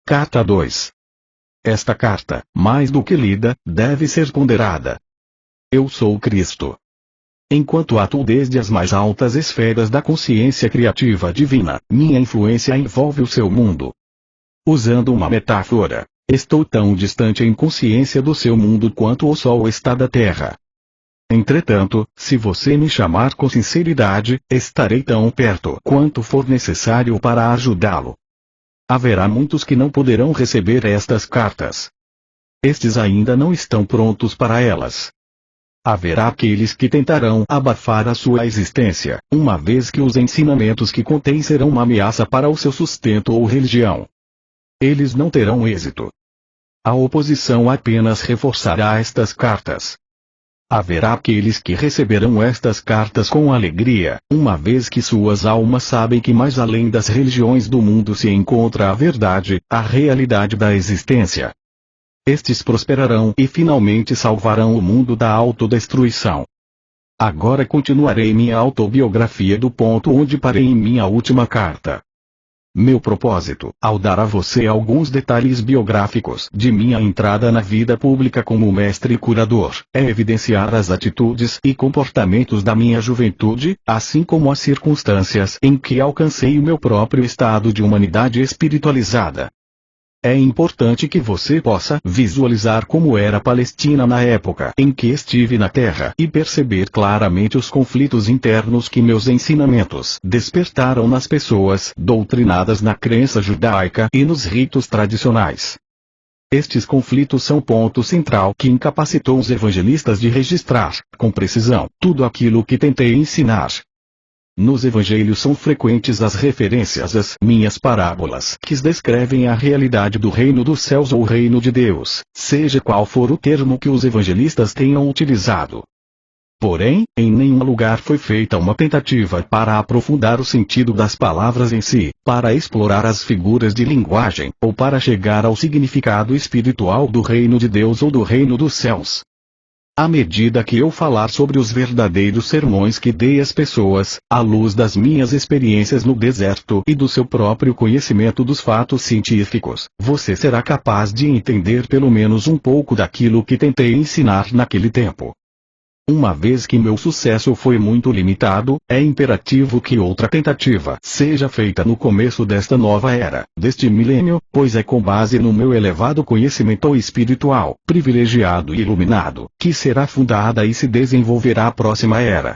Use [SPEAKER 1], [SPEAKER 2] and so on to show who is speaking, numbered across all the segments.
[SPEAKER 1] Carta 2. Esta carta, mais do que lida, deve ser ponderada. Eu sou Cristo. Enquanto atuo desde as mais altas esferas da consciência criativa divina, minha influência envolve o seu mundo. Usando uma metáfora, estou tão distante em consciência do seu mundo quanto o Sol está da Terra. Entretanto, se você me chamar com sinceridade, estarei tão perto quanto for necessário para ajudá-lo. Haverá muitos que não poderão receber estas cartas. Estes ainda não estão prontos para elas. Haverá aqueles que tentarão abafar a sua existência, uma vez que os ensinamentos que contém serão uma ameaça para o seu sustento ou religião. Eles não terão êxito. A oposição apenas reforçará estas cartas. Haverá aqueles que receberão estas cartas com alegria, uma vez que suas almas sabem que mais além das religiões do mundo se encontra a verdade, a realidade da existência. Estes prosperarão e finalmente salvarão o mundo da autodestruição. Agora continuarei minha autobiografia do ponto onde parei em minha última carta. Meu propósito, ao dar a você alguns detalhes biográficos de minha entrada na vida pública como mestre e curador, é evidenciar as atitudes e comportamentos da minha juventude, assim como as circunstâncias em que alcancei o meu próprio estado de humanidade espiritualizada. É importante que você possa visualizar como era a Palestina na época em que estive na Terra e perceber claramente os conflitos internos que meus ensinamentos despertaram nas pessoas doutrinadas na crença judaica e nos ritos tradicionais. Estes conflitos são ponto central que incapacitou os evangelistas de registrar, com precisão, tudo aquilo que tentei ensinar. Nos evangelhos são frequentes as referências às minhas parábolas que descrevem a realidade do reino dos céus ou reino de Deus, seja qual for o termo que os evangelistas tenham utilizado. Porém, em nenhum lugar foi feita uma tentativa para aprofundar o sentido das palavras em si, para explorar as figuras de linguagem, ou para chegar ao significado espiritual do reino de Deus ou do reino dos céus. À medida que eu falar sobre os verdadeiros sermões que dei às pessoas, à luz das minhas experiências no deserto e do seu próprio conhecimento dos fatos científicos, você será capaz de entender pelo menos um pouco daquilo que tentei ensinar naquele tempo. Uma vez que meu sucesso foi muito limitado, é imperativo que outra tentativa seja feita no começo desta nova era, deste milênio, pois é com base no meu elevado conhecimento espiritual, privilegiado e iluminado, que será fundada e se desenvolverá a próxima era.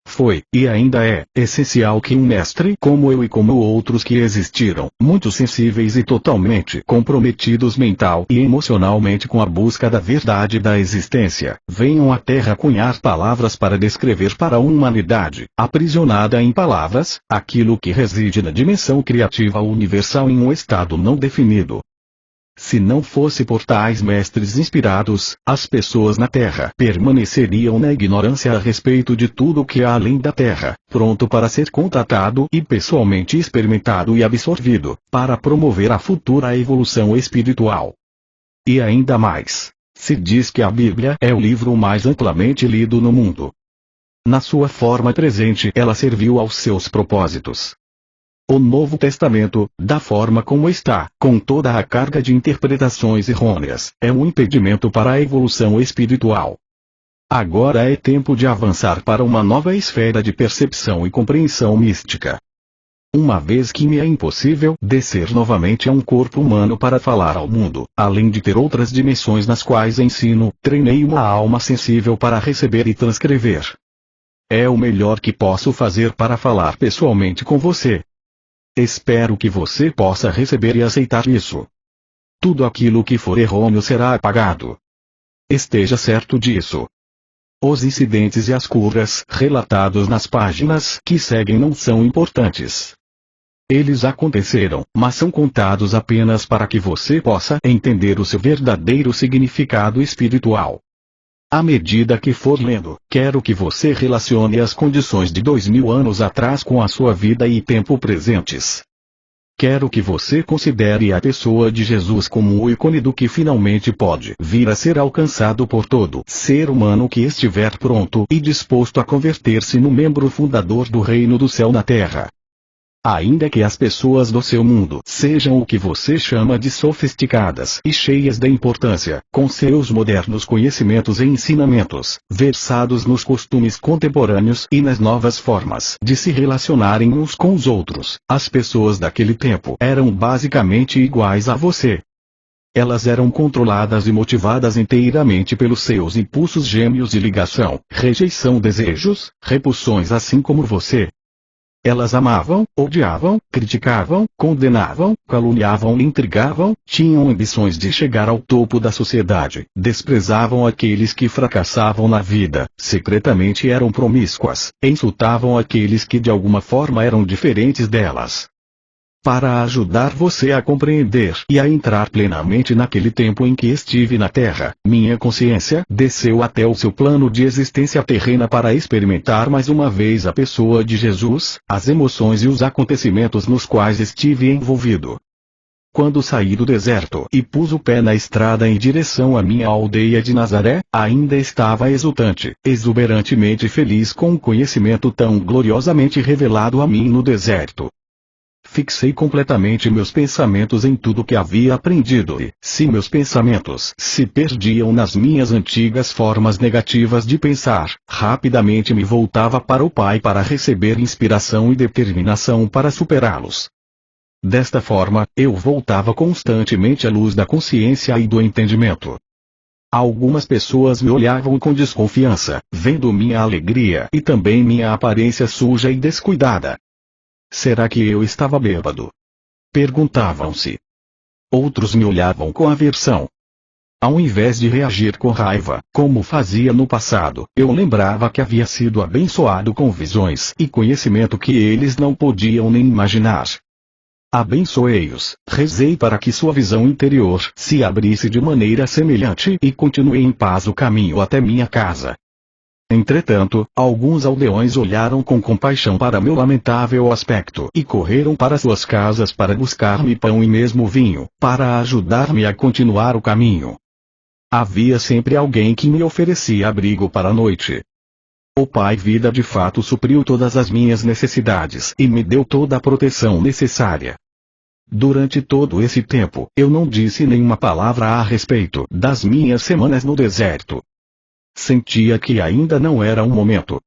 [SPEAKER 1] Foi, e ainda é, essencial que um mestre como eu e como outros que existiram, muito sensíveis e totalmente comprometidos mental e emocionalmente com a busca da verdade da existência, venham à Terra cunhar palavras para descrever para a humanidade, aprisionada em palavras, aquilo que reside na dimensão criativa universal em um estado não definido. Se não fosse por tais mestres inspirados, as pessoas na Terra permaneceriam na ignorância a respeito de tudo o que há além da Terra, pronto para ser contatado e pessoalmente experimentado e absorvido, para promover a futura evolução espiritual. E ainda mais, se diz que a Bíblia é o livro mais amplamente lido no mundo. Na sua forma presente ela serviu aos seus propósitos. O Novo Testamento, da forma como está, com toda a carga de interpretações errôneas, é um impedimento para a evolução espiritual. Agora é tempo de avançar para uma nova esfera de percepção e compreensão mística. Uma vez que me é impossível descer novamente a um corpo humano para falar ao mundo, além de ter outras dimensões nas quais ensino, treinei uma alma sensível para receber e transcrever. É o melhor que posso fazer para falar pessoalmente com você. Espero que você possa receber e aceitar isso. Tudo aquilo que for errôneo será apagado. Esteja certo disso. Os incidentes e as curas relatados nas páginas que seguem não são importantes. Eles aconteceram, mas são contados apenas para que você possa entender o seu verdadeiro significado espiritual. À medida que for lendo, quero que você relacione as condições de 2000 anos atrás com a sua vida e tempo presentes. Quero que você considere a pessoa de Jesus como o ícone do que finalmente pode vir a ser alcançado por todo ser humano que estiver pronto e disposto a converter-se no membro fundador do reino do céu na terra. Ainda que as pessoas do seu mundo sejam o que você chama de sofisticadas e cheias de importância, com seus modernos conhecimentos e ensinamentos, versados nos costumes contemporâneos e nas novas formas de se relacionarem uns com os outros, as pessoas daquele tempo eram basicamente iguais a você. Elas eram controladas e motivadas inteiramente pelos seus impulsos gêmeos de ligação, rejeição, desejos, repulsões, assim como você. Elas amavam, odiavam, criticavam, condenavam, caluniavam, intrigavam, tinham ambições de chegar ao topo da sociedade, desprezavam aqueles que fracassavam na vida, secretamente eram promíscuas, insultavam aqueles que de alguma forma eram diferentes delas. Para ajudar você a compreender e a entrar plenamente naquele tempo em que estive na Terra, minha consciência desceu até o seu plano de existência terrena para experimentar mais uma vez a pessoa de Jesus, as emoções e os acontecimentos nos quais estive envolvido. Quando saí do deserto e pus o pé na estrada em direção à minha aldeia de Nazaré, ainda estava exultante, exuberantemente feliz com o conhecimento tão gloriosamente revelado a mim no deserto. Fixei completamente meus pensamentos em tudo que havia aprendido e, se meus pensamentos se perdiam nas minhas antigas formas negativas de pensar, rapidamente me voltava para o Pai para receber inspiração e determinação para superá-los. Desta forma, eu voltava constantemente à luz da consciência e do entendimento. Algumas pessoas me olhavam com desconfiança, vendo minha alegria e também minha aparência suja e descuidada. Será que eu estava bêbado? Perguntavam-se. Outros me olhavam com aversão. Ao invés de reagir com raiva, como fazia no passado, eu lembrava que havia sido abençoado com visões e conhecimento que eles não podiam nem imaginar. Abençoei-os, rezei para que sua visão interior se abrisse de maneira semelhante e continuei em paz o caminho até minha casa. Entretanto, alguns aldeões olharam com compaixão para meu lamentável aspecto e correram para suas casas para buscar-me pão e mesmo vinho, para ajudar-me a continuar o caminho. Havia sempre alguém que me oferecia abrigo para a noite. O Pai Vida de fato supriu todas as minhas necessidades e me deu toda a proteção necessária. Durante todo esse tempo, eu não disse nenhuma palavra a respeito das minhas semanas no deserto. Sentia que ainda não era o momento.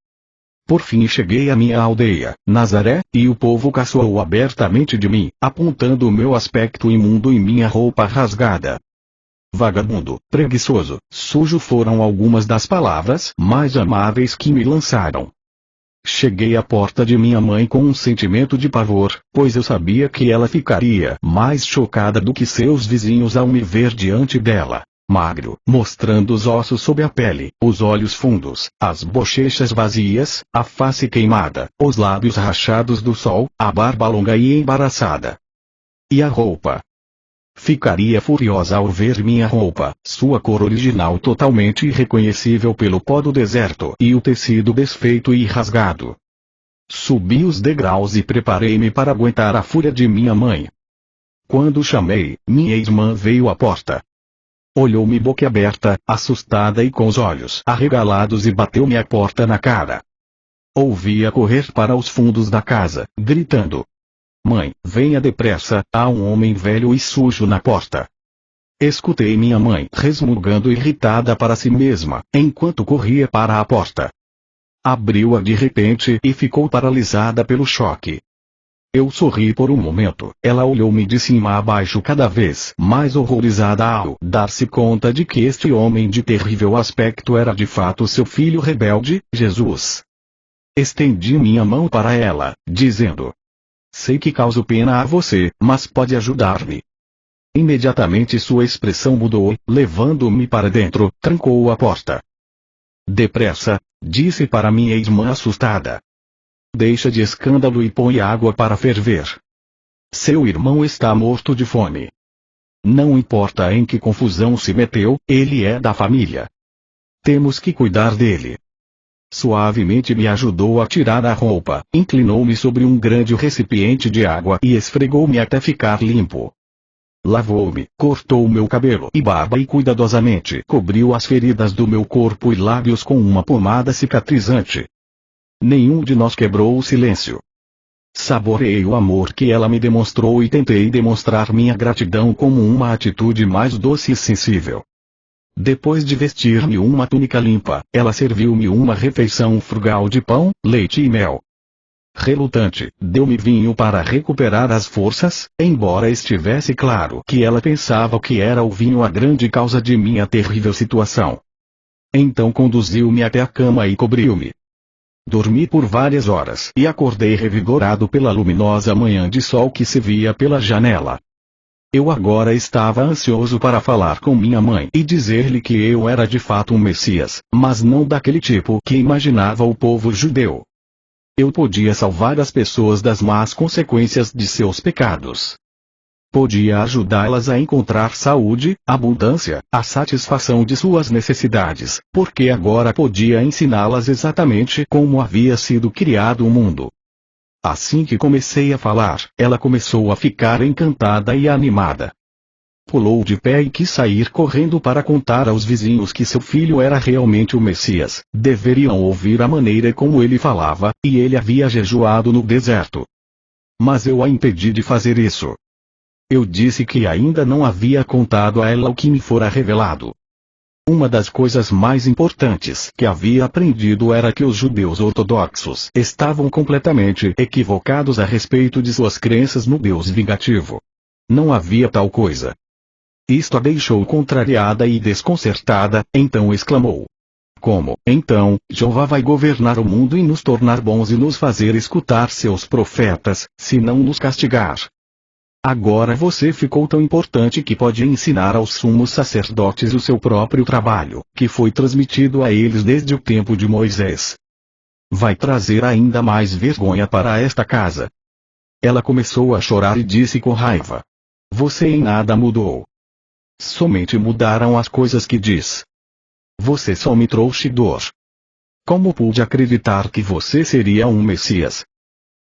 [SPEAKER 1] Por fim cheguei à minha aldeia, Nazaré, e o povo caçoou abertamente de mim, apontando o meu aspecto imundo e minha roupa rasgada. Vagabundo, preguiçoso, sujo foram algumas das palavras mais amáveis que me lançaram. Cheguei à porta de minha mãe com um sentimento de pavor, pois eu sabia que ela ficaria mais chocada do que seus vizinhos ao me ver diante dela. Magro, mostrando os ossos sob a pele, os olhos fundos, as bochechas vazias, a face queimada, os lábios rachados do sol, a barba longa e embaraçada. E a roupa? Ficaria furiosa ao ver minha roupa, sua cor original totalmente irreconhecível pelo pó do deserto e o tecido desfeito e rasgado. Subi os degraus e preparei-me para aguentar a fúria de minha mãe. Quando chamei, minha irmã veio à porta. Olhou-me boquiaberta, assustada e com os olhos arregalados e bateu-me a porta na cara. Ouvi-a correr para os fundos da casa, gritando: "Mãe, venha depressa, há um homem velho e sujo na porta." Escutei minha mãe resmungando irritada para si mesma, enquanto corria para a porta. Abriu-a de repente e ficou paralisada pelo choque. Eu sorri por um momento, ela olhou-me de cima a baixo cada vez mais horrorizada ao dar-se conta de que este homem de terrível aspecto era de fato seu filho rebelde, Jesus. Estendi minha mão para ela, dizendo: "Sei que causo pena a você, mas pode ajudar-me." Imediatamente sua expressão mudou, levando-me para dentro, trancou a porta. "Depressa", disse para minha irmã assustada. "Deixa de escândalo e põe água para ferver. Seu irmão está morto de fome. Não importa em que confusão se meteu, ele é da família. Temos que cuidar dele." Suavemente me ajudou a tirar a roupa, inclinou-me sobre um grande recipiente de água e esfregou-me até ficar limpo. Lavou-me, cortou meu cabelo e barba e cuidadosamente cobriu as feridas do meu corpo e lábios com uma pomada cicatrizante. Nenhum de nós quebrou o silêncio. Saboreei o amor que ela me demonstrou e tentei demonstrar minha gratidão como uma atitude mais doce e sensível. Depois de vestir-me uma túnica limpa, ela serviu-me uma refeição frugal de pão, leite e mel. Relutante, deu-me vinho para recuperar as forças, embora estivesse claro que ela pensava que era o vinho a grande causa de minha terrível situação. Então conduziu-me até a cama e cobriu-me. Dormi por várias horas e acordei revigorado pela luminosa manhã de sol que se via pela janela. Eu agora estava ansioso para falar com minha mãe e dizer-lhe que eu era de fato um Messias, mas não daquele tipo que imaginava o povo judeu. Eu podia salvar as pessoas das más consequências de seus pecados. Podia ajudá-las a encontrar saúde, abundância, a satisfação de suas necessidades, porque agora podia ensiná-las exatamente como havia sido criado o mundo. Assim que comecei a falar, ela começou a ficar encantada e animada. Pulou de pé e quis sair correndo para contar aos vizinhos que seu filho era realmente o Messias, deveriam ouvir a maneira como ele falava, e ele havia jejuado no deserto. Mas eu a impedi de fazer isso. Eu disse que ainda não havia contado a ela o que me fora revelado. Uma das coisas mais importantes que havia aprendido era que os judeus ortodoxos estavam completamente equivocados a respeito de suas crenças no Deus vingativo. Não havia tal coisa. Isto a deixou contrariada e desconcertada, então exclamou: "Como, então, Jeová vai governar o mundo e nos tornar bons e nos fazer escutar seus profetas, se não nos castigar? Agora você ficou tão importante que pode ensinar aos sumos sacerdotes o seu próprio trabalho, que foi transmitido a eles desde o tempo de Moisés. Vai trazer ainda mais vergonha para esta casa." Ela começou a chorar e disse com raiva: "Você em nada mudou. Somente mudaram as coisas que diz. Você só me trouxe dor. Como pude acreditar que você seria um Messias?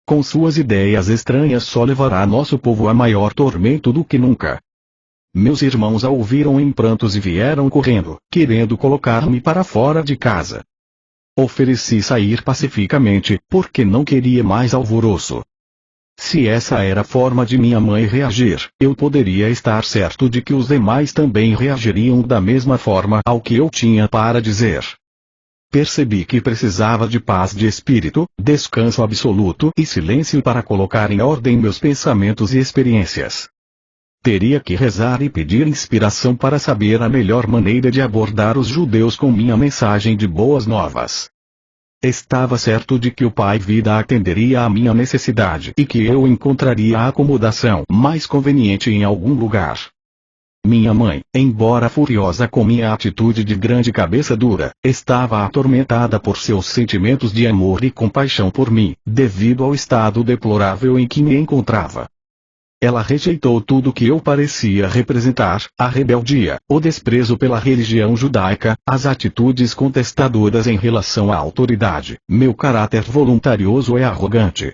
[SPEAKER 1] Com suas ideias estranhas só levará nosso povo a maior tormento do que nunca." Meus irmãos a ouviram em prantos e vieram correndo, querendo colocar-me para fora de casa. Ofereci sair pacificamente, porque não queria mais alvoroço. Se essa era a forma de minha mãe reagir, eu poderia estar certo de que os demais também reagiriam da mesma forma ao que eu tinha para dizer. Percebi que precisava de paz de espírito, descanso absoluto e silêncio para colocar em ordem meus pensamentos e experiências. Teria que rezar e pedir inspiração para saber a melhor maneira de abordar os judeus com minha mensagem de boas novas. Estava certo de que o Pai Vida atenderia à minha necessidade e que eu encontraria a acomodação mais conveniente em algum lugar. Minha mãe, embora furiosa com minha atitude de grande cabeça dura, estava atormentada por seus sentimentos de amor e compaixão por mim, devido ao estado deplorável em que me encontrava. Ela rejeitou tudo que eu parecia representar: a rebeldia, o desprezo pela religião judaica, as atitudes contestadoras em relação à autoridade, meu caráter voluntarioso e arrogante.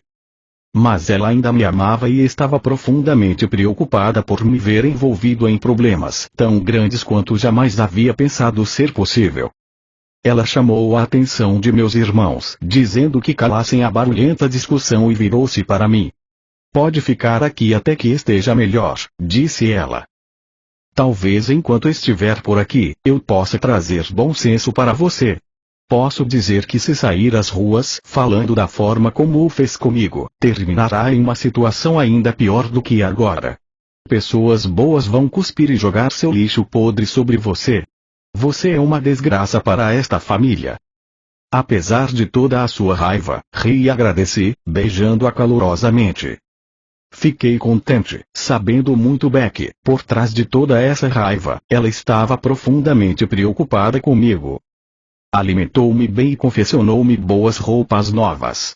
[SPEAKER 1] Mas ela ainda me amava e estava profundamente preocupada por me ver envolvido em problemas tão grandes quanto jamais havia pensado ser possível. Ela chamou a atenção de meus irmãos, dizendo que calassem a barulhenta discussão, e virou-se para mim. "Pode ficar aqui até que esteja melhor", disse ela. "Talvez enquanto estiver por aqui, eu possa trazer bom senso para você. Posso dizer que se sair às ruas falando da forma como o fez comigo, terminará em uma situação ainda pior do que agora. Pessoas boas vão cuspir e jogar seu lixo podre sobre você. Você é uma desgraça para esta família." Apesar de toda a sua raiva, ri e agradeci, beijando-a calorosamente. Fiquei contente, sabendo muito bem que, por trás de toda essa raiva, ela estava profundamente preocupada comigo. Alimentou-me bem e confeccionou-me boas roupas novas.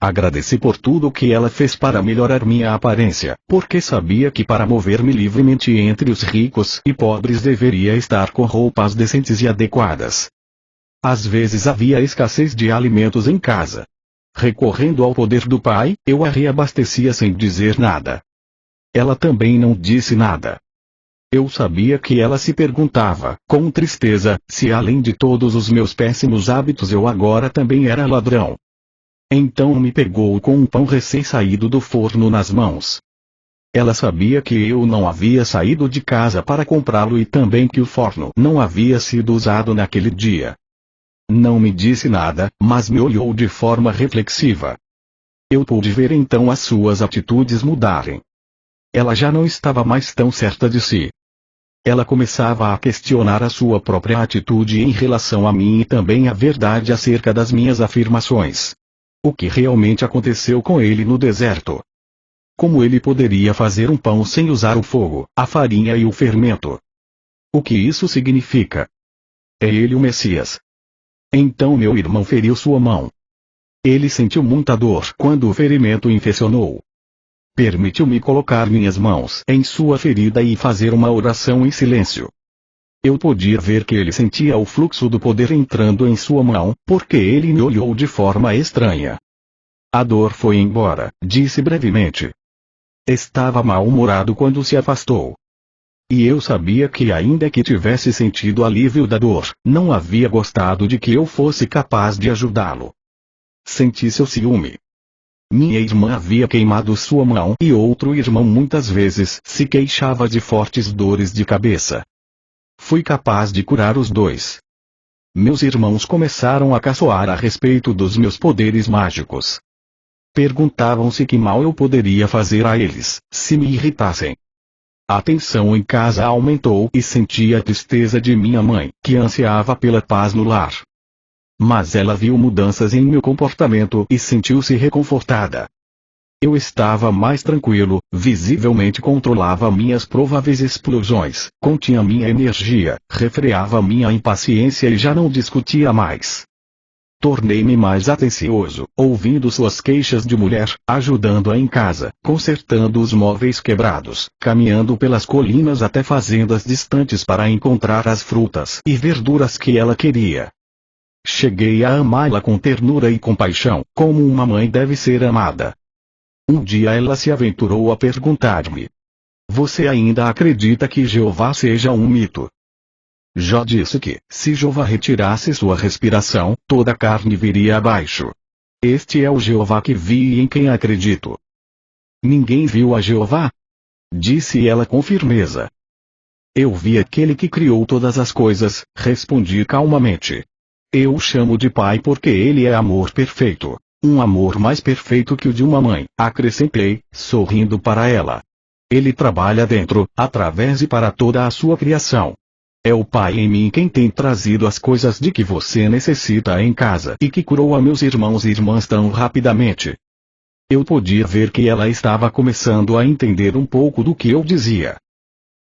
[SPEAKER 1] Agradeci por tudo o que ela fez para melhorar minha aparência, porque sabia que para mover-me livremente entre os ricos e pobres deveria estar com roupas decentes e adequadas. Às vezes havia escassez de alimentos em casa. Recorrendo ao poder do Pai, eu a reabastecia sem dizer nada. Ela também não disse nada. Eu sabia que ela se perguntava, com tristeza, se além de todos os meus péssimos hábitos eu agora também era ladrão. Então me pegou com um pão recém-saído do forno nas mãos. Ela sabia que eu não havia saído de casa para comprá-lo e também que o forno não havia sido usado naquele dia. Não me disse nada, mas me olhou de forma reflexiva. Eu pude ver então as suas atitudes mudarem. Ela já não estava mais tão certa de si. Ela começava a questionar a sua própria atitude em relação a mim e também a verdade acerca das minhas afirmações. O que realmente aconteceu com ele no deserto? Como ele poderia fazer um pão sem usar o fogo, a farinha e o fermento? O que isso significa? É ele o Messias. Então meu irmão feriu sua mão. Ele sentiu muita dor quando o ferimento infeccionou. Permitiu-me colocar minhas mãos em sua ferida e fazer uma oração em silêncio. Eu podia ver que ele sentia o fluxo do poder entrando em sua mão, porque ele me olhou de forma estranha. A dor foi embora, disse brevemente. Estava mal-humorado quando se afastou. E eu sabia que ainda que tivesse sentido alívio da dor, não havia gostado de que eu fosse capaz de ajudá-lo. Senti seu ciúme. Minha irmã havia queimado sua mão e outro irmão muitas vezes se queixava de fortes dores de cabeça. Fui capaz de curar os dois. Meus irmãos começaram a caçoar a respeito dos meus poderes mágicos. Perguntavam-se que mal eu poderia fazer a eles, se me irritassem. A tensão em casa aumentou e senti a tristeza de minha mãe, que ansiava pela paz no lar. Mas ela viu mudanças em meu comportamento e sentiu-se reconfortada. Eu estava mais tranquilo, visivelmente controlava minhas prováveis explosões, continha minha energia, refreava minha impaciência e já não discutia mais. Tornei-me mais atencioso, ouvindo suas queixas de mulher, ajudando-a em casa, consertando os móveis quebrados, caminhando pelas colinas até fazendas distantes para encontrar as frutas e verduras que ela queria. Cheguei a amá-la com ternura e compaixão, como uma mãe deve ser amada. Um dia ela se aventurou a perguntar-me: "Você ainda acredita que Jeová seja um mito?" Jó disse que, se Jeová retirasse sua respiração, toda a carne viria abaixo. Este é o Jeová que vi e em quem acredito. Ninguém viu a Jeová? Disse ela com firmeza. Eu vi aquele que criou todas as coisas, respondi calmamente. Eu o chamo de pai porque ele é amor perfeito. Um amor mais perfeito que o de uma mãe, acrescentei, sorrindo para ela. Ele trabalha dentro, através e para toda a sua criação. É o Pai em mim quem tem trazido as coisas de que você necessita em casa e que curou a meus irmãos e irmãs tão rapidamente. Eu podia ver que ela estava começando a entender um pouco do que eu dizia.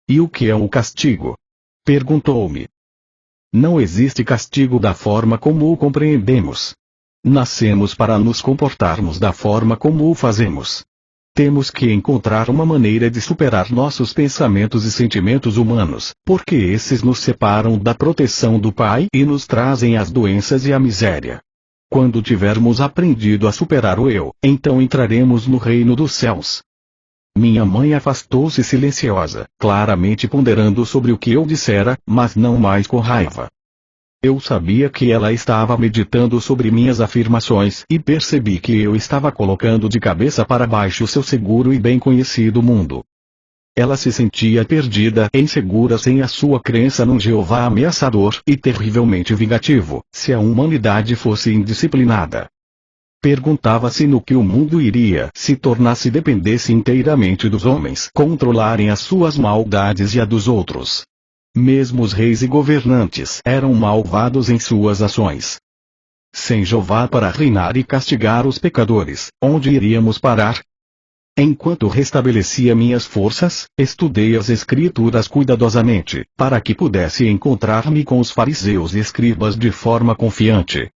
[SPEAKER 1] E o que é o castigo? Perguntou-me. Não existe castigo da forma como o compreendemos. Nascemos para nos comportarmos da forma como o fazemos. Temos que encontrar uma maneira de superar nossos pensamentos e sentimentos humanos, porque esses nos separam da proteção do Pai e nos trazem as doenças e a miséria. Quando tivermos aprendido a superar o eu, então entraremos no reino dos céus. Minha mãe afastou-se silenciosa, claramente ponderando sobre o que eu dissera, mas não mais com raiva. Eu sabia que ela estava meditando sobre minhas afirmações e percebi que eu estava colocando de cabeça para baixo seu seguro e bem conhecido mundo. Ela se sentia perdida e insegura sem a sua crença num Jeová ameaçador e terrivelmente vingativo, se a humanidade fosse indisciplinada. Perguntava-se no que o mundo iria se tornasse dependesse inteiramente dos homens controlarem as suas maldades e a dos outros. Mesmo os reis e governantes eram malvados em suas ações. Sem Jeová para reinar e castigar os pecadores, onde iríamos parar? Enquanto restabelecia minhas forças, estudei as Escrituras cuidadosamente, para que pudesse encontrar-me com os fariseus e escribas de forma confiante.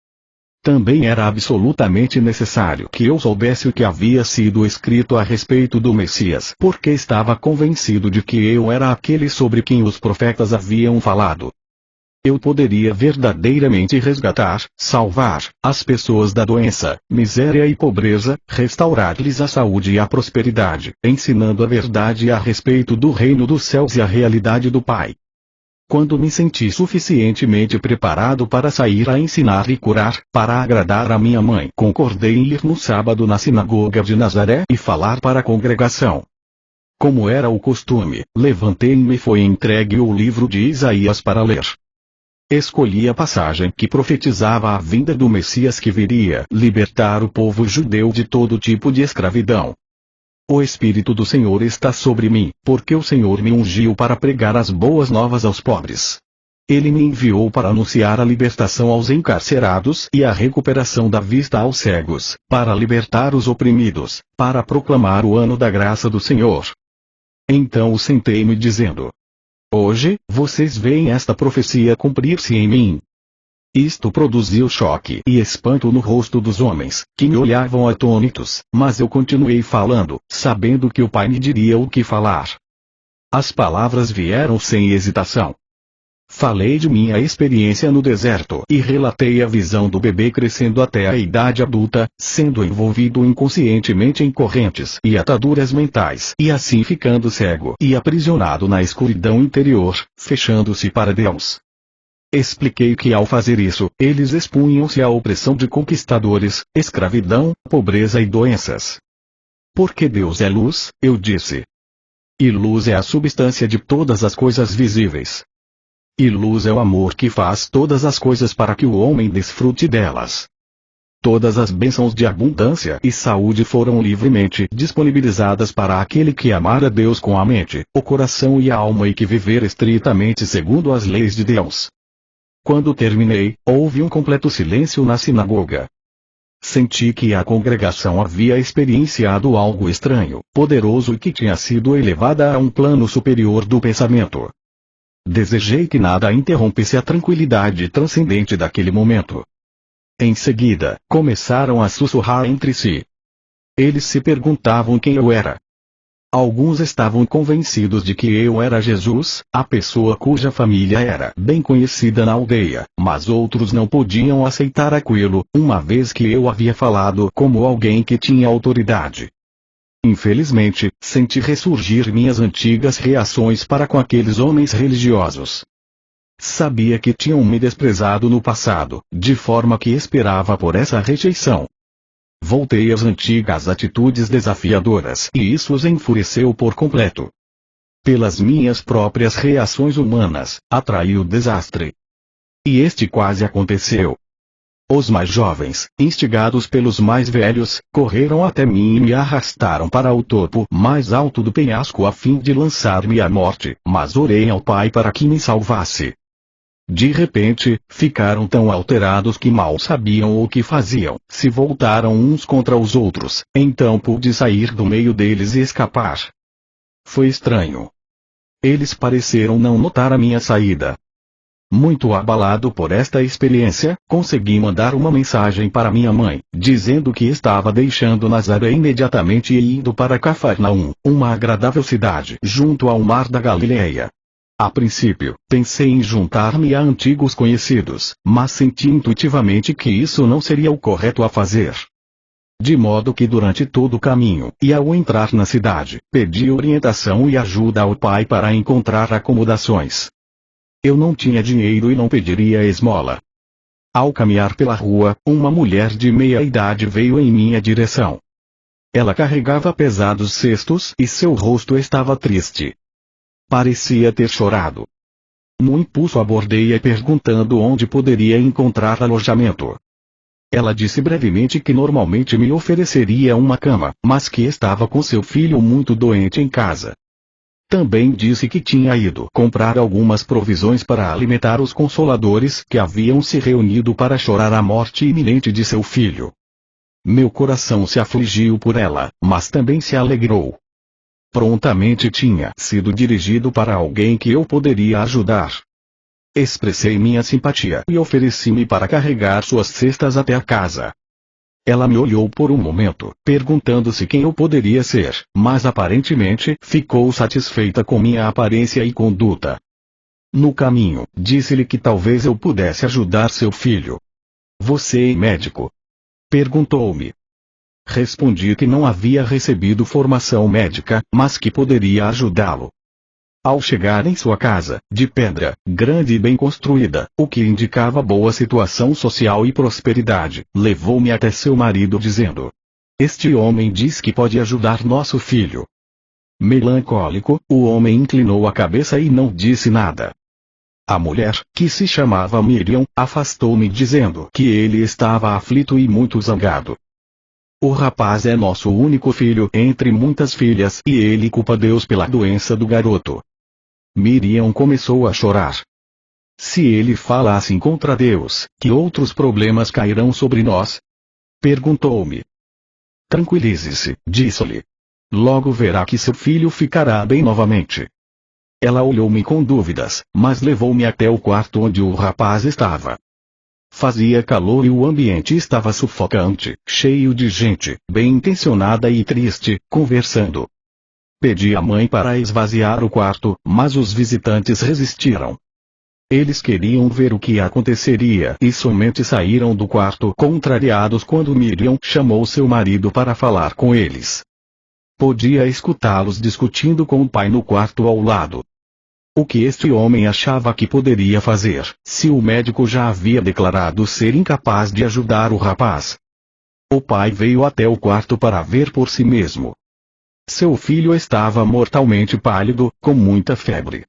[SPEAKER 1] Também era absolutamente necessário que eu soubesse o que havia sido escrito a respeito do Messias, porque estava convencido de que eu era aquele sobre quem os profetas haviam falado. Eu poderia verdadeiramente resgatar, salvar, as pessoas da doença, miséria e pobreza, restaurar-lhes a saúde e a prosperidade, ensinando a verdade a respeito do reino dos céus e a realidade do Pai. Quando me senti suficientemente preparado para sair a ensinar e curar, para agradar a minha mãe, concordei em ir no sábado na sinagoga de Nazaré e falar para a congregação. Como era o costume, levantei-me e foi entregue o livro de Isaías para ler. Escolhi a passagem que profetizava a vinda do Messias que viria libertar o povo judeu de todo tipo de escravidão. O Espírito do Senhor está sobre mim, porque o Senhor me ungiu para pregar as boas novas aos pobres. Ele me enviou para anunciar a libertação aos encarcerados e a recuperação da vista aos cegos, para libertar os oprimidos, para proclamar o ano da graça do Senhor. Então sentei-me dizendo: hoje, vocês veem esta profecia cumprir-se em mim. Isto produziu choque e espanto no rosto dos homens, que me olhavam atônitos, mas eu continuei falando, sabendo que o Pai me diria o que falar. As palavras vieram sem hesitação. Falei de minha experiência no deserto e relatei a visão do bebê crescendo até a idade adulta, sendo envolvido inconscientemente em correntes e ataduras mentais e assim ficando cego e aprisionado na escuridão interior, fechando-se para Deus. Expliquei que ao fazer isso, eles expunham-se à opressão de conquistadores, escravidão, pobreza e doenças. Porque Deus é luz, eu disse. E luz é a substância de todas as coisas visíveis. E luz é o amor que faz todas as coisas para que o homem desfrute delas. Todas as bênçãos de abundância e saúde foram livremente disponibilizadas para aquele que amar a Deus com a mente, o coração e a alma e que viver estritamente segundo as leis de Deus. Quando terminei, houve um completo silêncio na sinagoga. Senti que a congregação havia experienciado algo estranho, poderoso e que tinha sido elevada a um plano superior do pensamento. Desejei que nada interrompesse a tranquilidade transcendente daquele momento. Em seguida, começaram a sussurrar entre si. Eles se perguntavam quem eu era. Alguns estavam convencidos de que eu era Jesus, a pessoa cuja família era bem conhecida na aldeia, mas outros não podiam aceitar aquilo, uma vez que eu havia falado como alguém que tinha autoridade. Infelizmente, senti ressurgir minhas antigas reações para com aqueles homens religiosos. Sabia que tinham me desprezado no passado, de forma que esperava por essa rejeição. Voltei às antigas atitudes desafiadoras e isso os enfureceu por completo. Pelas minhas próprias reações humanas, atraí o desastre. E este quase aconteceu. Os mais jovens, instigados pelos mais velhos, correram até mim e me arrastaram para o topo mais alto do penhasco a fim de lançar-me à morte, mas orei ao Pai para que me salvasse. De repente, ficaram tão alterados que mal sabiam o que faziam, se voltaram uns contra os outros, então pude sair do meio deles e escapar. Foi estranho. Eles pareceram não notar a minha saída. Muito abalado por esta experiência, consegui mandar uma mensagem para minha mãe, dizendo que estava deixando Nazaré imediatamente e indo para Cafarnaum, uma agradável cidade junto ao mar da Galileia. A princípio, pensei em juntar-me a antigos conhecidos, mas senti intuitivamente que isso não seria o correto a fazer. De modo que durante todo o caminho, e ao entrar na cidade, pedi orientação e ajuda ao Pai para encontrar acomodações. Eu não tinha dinheiro e não pediria esmola. Ao caminhar pela rua, uma mulher de meia idade veio em minha direção. Ela carregava pesados cestos e seu rosto estava triste. Parecia ter chorado. No impulso abordei-a perguntando onde poderia encontrar alojamento. Ela disse brevemente que normalmente me ofereceria uma cama, mas que estava com seu filho muito doente em casa. Também disse que tinha ido comprar algumas provisões para alimentar os consoladores que haviam se reunido para chorar a morte iminente de seu filho. Meu coração se afligiu por ela, mas também se alegrou. Prontamente tinha sido dirigido para alguém que eu poderia ajudar. Expressei minha simpatia e ofereci-me para carregar suas cestas até a casa. Ela me olhou por um momento, perguntando-se quem eu poderia ser, mas aparentemente ficou satisfeita com minha aparência e conduta. No caminho, disse-lhe que talvez eu pudesse ajudar seu filho. Você é médico? Perguntou-me. Respondi que não havia recebido formação médica, mas que poderia ajudá-lo. Ao chegar em sua casa, de pedra, grande e bem construída, o que indicava boa situação social e prosperidade, levou-me até seu marido dizendo: "Este homem diz que pode ajudar nosso filho." Melancólico, o homem inclinou a cabeça e não disse nada. A mulher, que se chamava Miriam, afastou-me dizendo que ele estava aflito e muito zangado. "O rapaz é nosso único filho entre muitas filhas e ele culpa Deus pela doença do garoto." Miriam começou a chorar. "Se ele falasse contra Deus, que outros problemas cairão sobre nós?" perguntou-me. "Tranquilize-se", disse-lhe. "Logo verá que seu filho ficará bem novamente." Ela olhou-me com dúvidas, mas levou-me até o quarto onde o rapaz estava. Fazia calor e o ambiente estava sufocante, cheio de gente, bem intencionada e triste, conversando. Pedi à mãe para esvaziar o quarto, mas os visitantes resistiram. Eles queriam ver o que aconteceria e somente saíram do quarto contrariados quando Miriam chamou seu marido para falar com eles. Podia escutá-los discutindo com o pai no quarto ao lado. O que este homem achava que poderia fazer, se o médico já havia declarado ser incapaz de ajudar o rapaz? O pai veio até o quarto para ver por si mesmo. Seu filho estava mortalmente pálido, com muita febre.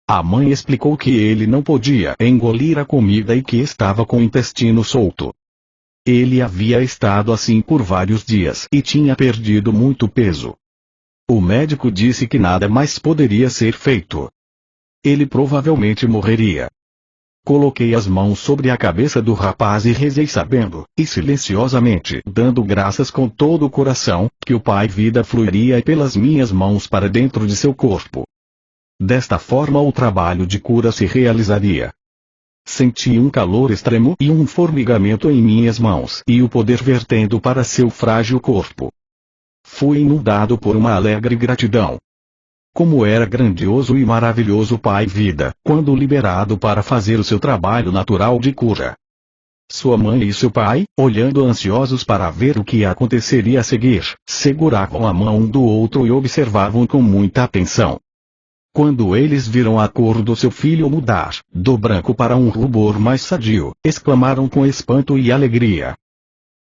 [SPEAKER 1] A mãe explicou que ele não podia engolir a comida e que estava com o intestino solto. Ele havia estado assim por vários dias e tinha perdido muito peso. O médico disse que nada mais poderia ser feito. Ele provavelmente morreria. Coloquei as mãos sobre a cabeça do rapaz e rezei sabendo, e silenciosamente dando graças com todo o coração, que o Pai Vida fluiria pelas minhas mãos para dentro de seu corpo. Desta forma o trabalho de cura se realizaria. Senti um calor extremo e um formigamento em minhas mãos e o poder vertendo para seu frágil corpo. Fui inundado por uma alegre gratidão. Como era grandioso e maravilhoso o Pai Vida, quando liberado para fazer o seu trabalho natural de cura. Sua mãe e seu pai, olhando ansiosos para ver o que aconteceria a seguir, seguravam a mão um do outro e observavam com muita atenção. Quando eles viram a cor do seu filho mudar, do branco para um rubor mais sadio, exclamaram com espanto e alegria.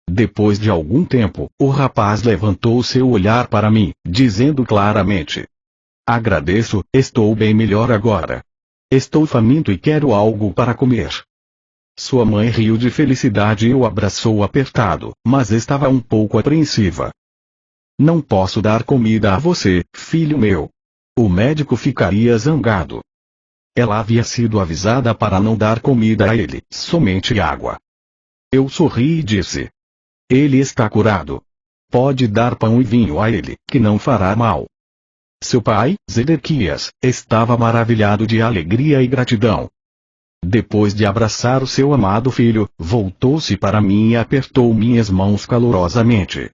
[SPEAKER 1] Depois de algum tempo, o rapaz levantou seu olhar para mim, dizendo claramente: "Agradeço, estou bem melhor agora. Estou faminto e quero algo para comer." Sua mãe riu de felicidade e o abraçou apertado, mas estava um pouco apreensiva. "Não posso dar comida a você, filho meu. O médico ficaria zangado." Ela havia sido avisada para não dar comida a ele, somente água. Eu sorri e disse: "Ele está curado. Pode dar pão e vinho a ele, que não fará mal." Seu pai, Zedequias, estava maravilhado de alegria e gratidão. Depois de abraçar o seu amado filho, voltou-se para mim e apertou minhas mãos calorosamente.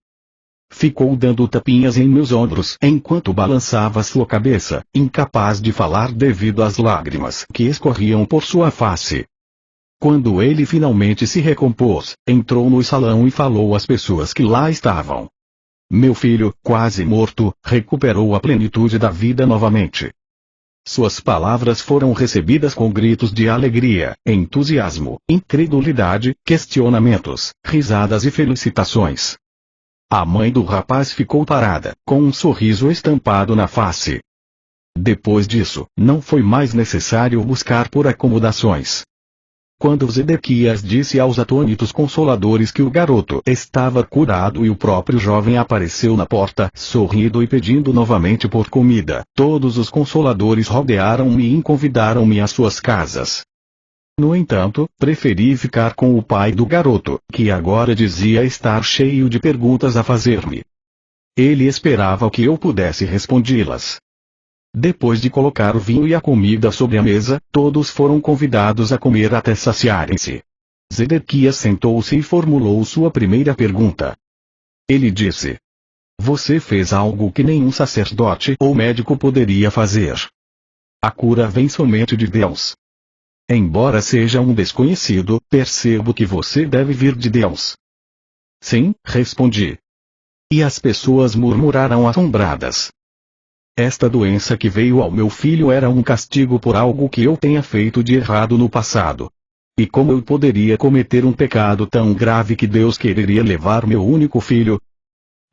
[SPEAKER 1] Ficou dando tapinhas em meus ombros enquanto balançava sua cabeça, incapaz de falar devido às lágrimas que escorriam por sua face. Quando ele finalmente se recompôs, entrou no salão e falou às pessoas que lá estavam. Meu filho, quase morto, recuperou a plenitude da vida novamente. Suas palavras foram recebidas com gritos de alegria, entusiasmo, incredulidade, questionamentos, risadas e felicitações. A mãe do rapaz ficou parada, com um sorriso estampado na face. Depois disso, não foi mais necessário buscar por acomodações. Quando Zedequias disse aos atônitos consoladores que o garoto estava curado e o próprio jovem apareceu na porta, sorrindo e pedindo novamente por comida, todos os consoladores rodearam-me e convidaram-me às suas casas. No entanto, preferi ficar com o pai do garoto, que agora dizia estar cheio de perguntas a fazer-me. Ele esperava que eu pudesse respondê-las. Depois de colocar o vinho e a comida sobre a mesa, todos foram convidados a comer até saciarem-se. Zedequias sentou-se e formulou sua primeira pergunta. Ele disse: "Você fez algo que nenhum sacerdote ou médico poderia fazer. A cura vem somente de Deus. Embora seja um desconhecido, percebo que você deve vir de Deus." "Sim", respondi. E as pessoas murmuraram assombradas. Esta doença que veio ao meu filho era um castigo por algo que eu tenha feito de errado no passado. E como eu poderia cometer um pecado tão grave que Deus quereria levar meu único filho?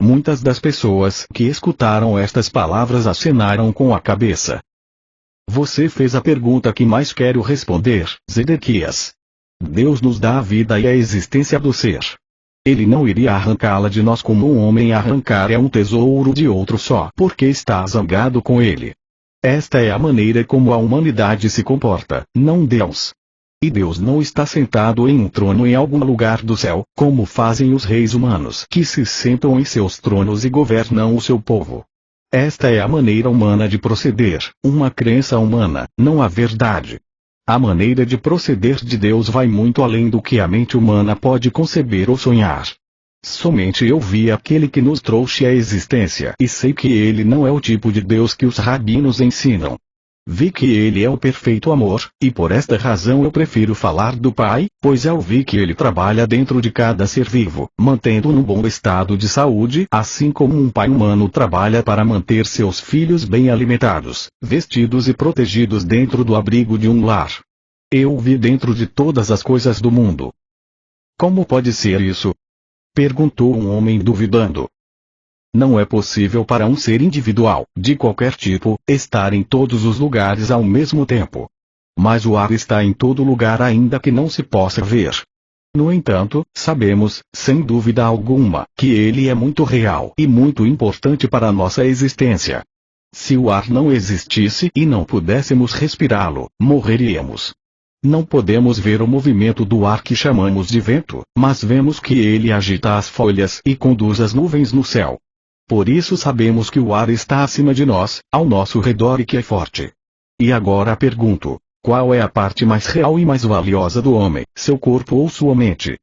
[SPEAKER 1] Muitas das pessoas que escutaram estas palavras acenaram com a cabeça. Você fez a pergunta que mais quero responder, Zedequias. Deus nos dá a vida e a existência do ser. Ele não iria arrancá-la de nós como um homem arrancaria um tesouro de outro só porque está zangado com ele. Esta é a maneira como a humanidade se comporta, não Deus. E Deus não está sentado em um trono em algum lugar do céu, como fazem os reis humanos que se sentam em seus tronos e governam o seu povo. Esta é a maneira humana de proceder, uma crença humana, não a verdade. A maneira de proceder de Deus vai muito além do que a mente humana pode conceber ou sonhar. Somente eu vi aquele que nos trouxe à existência e sei que ele não é o tipo de Deus que os rabinos ensinam. Vi que ele é o perfeito amor, e por esta razão eu prefiro falar do Pai, pois eu vi que ele trabalha dentro de cada ser vivo, mantendo-o num bom estado de saúde, assim como um pai humano trabalha para manter seus filhos bem alimentados, vestidos e protegidos dentro do abrigo de um lar. Eu vi dentro de todas as coisas do mundo. Como pode ser isso? Perguntou um homem duvidando. Não é possível para um ser individual, de qualquer tipo, estar em todos os lugares ao mesmo tempo. Mas o ar está em todo lugar ainda que não se possa ver. No entanto, sabemos, sem dúvida alguma, que ele é muito real e muito importante para a nossa existência. Se o ar não existisse e não pudéssemos respirá-lo, morreríamos. Não podemos ver o movimento do ar que chamamos de vento, mas vemos que ele agita as folhas e conduz as nuvens no céu. Por isso sabemos que o ar está acima de nós, ao nosso redor e que é forte. E agora pergunto, qual é a parte mais real e mais valiosa do homem, seu corpo ou sua mente?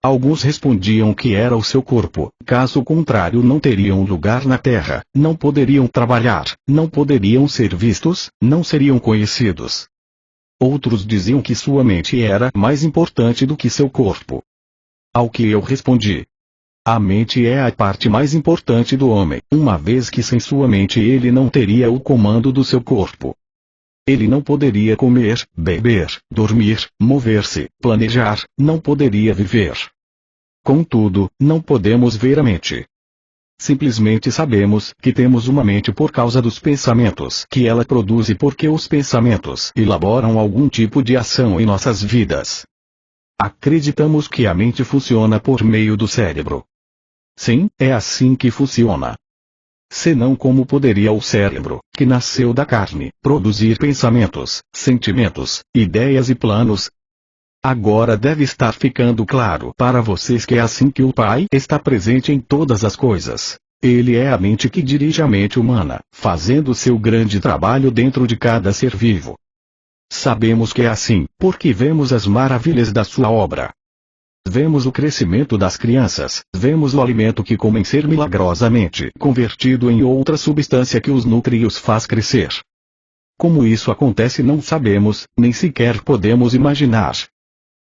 [SPEAKER 1] Alguns respondiam que era o seu corpo, caso contrário não teriam lugar na terra, não poderiam trabalhar, não poderiam ser vistos, não seriam conhecidos. Outros diziam que sua mente era mais importante do que seu corpo. Ao que eu respondi: a mente é a parte mais importante do homem, uma vez que sem sua mente ele não teria o comando do seu corpo. Ele não poderia comer, beber, dormir, mover-se, planejar, não poderia viver. Contudo, não podemos ver a mente. Simplesmente sabemos que temos uma mente por causa dos pensamentos que ela produz e porque os pensamentos elaboram algum tipo de ação em nossas vidas. Acreditamos que a mente funciona por meio do cérebro. Sim, é assim que funciona. Senão como poderia o cérebro, que nasceu da carne, produzir pensamentos, sentimentos, ideias e planos? Agora deve estar ficando claro para vocês que é assim que o Pai está presente em todas as coisas. Ele é a mente que dirige a mente humana, fazendo seu grande trabalho dentro de cada ser vivo. Sabemos que é assim, porque vemos as maravilhas da sua obra. Vemos o crescimento das crianças, vemos o alimento que comem ser milagrosamente convertido em outra substância que os nutre e os faz crescer. Como isso acontece não sabemos, nem sequer podemos imaginar.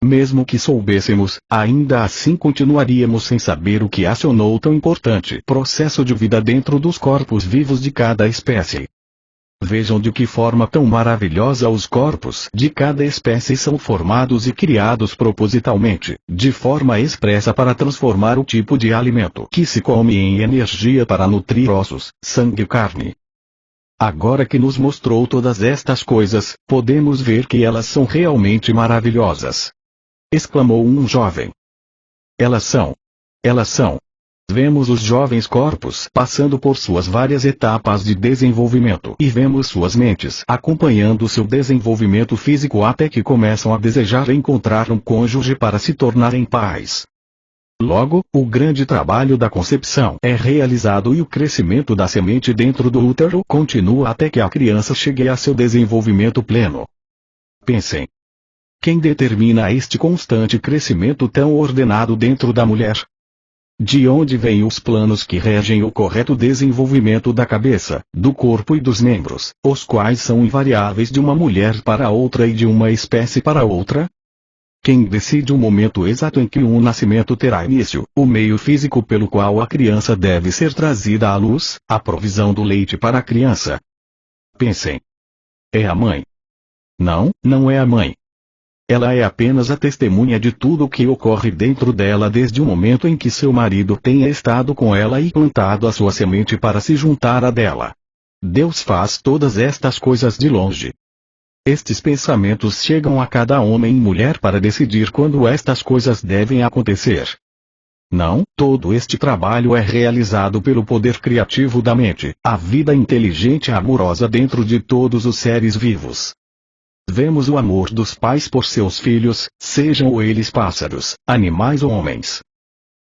[SPEAKER 1] Mesmo que soubéssemos, ainda assim continuaríamos sem saber o que acionou tão importante processo de vida dentro dos corpos vivos de cada espécie. Vejam de que forma tão maravilhosa os corpos de cada espécie são formados e criados propositalmente, de forma expressa para transformar o tipo de alimento que se come em energia para nutrir ossos, sangue e carne. Agora que nos mostrou todas estas coisas, podemos ver que elas são realmente maravilhosas. Exclamou um jovem. Elas são. Elas são. Vemos os jovens corpos passando por suas várias etapas de desenvolvimento e vemos suas mentes acompanhando seu desenvolvimento físico até que começam a desejar encontrar um cônjuge para se tornarem pais. Logo, o grande trabalho da concepção é realizado e o crescimento da semente dentro do útero continua até que a criança chegue a seu desenvolvimento pleno. Pensem. Quem determina este constante crescimento tão ordenado dentro da mulher? De onde vêm os planos que regem o correto desenvolvimento da cabeça, do corpo e dos membros, os quais são invariáveis de uma mulher para outra e de uma espécie para outra? Quem decide o momento exato em que um nascimento terá início, o meio físico pelo qual a criança deve ser trazida à luz, a provisão do leite para a criança? Pensem. É a mãe. Não, não é a mãe. Ela é apenas a testemunha de tudo o que ocorre dentro dela desde o momento em que seu marido tenha estado com ela e plantado a sua semente para se juntar à dela. Deus faz todas estas coisas de longe. Estes pensamentos chegam a cada homem e mulher para decidir quando estas coisas devem acontecer. Não, todo este trabalho é realizado pelo poder criativo da mente, a vida inteligente e amorosa dentro de todos os seres vivos. Vemos o amor dos pais por seus filhos, sejam eles pássaros, animais ou homens.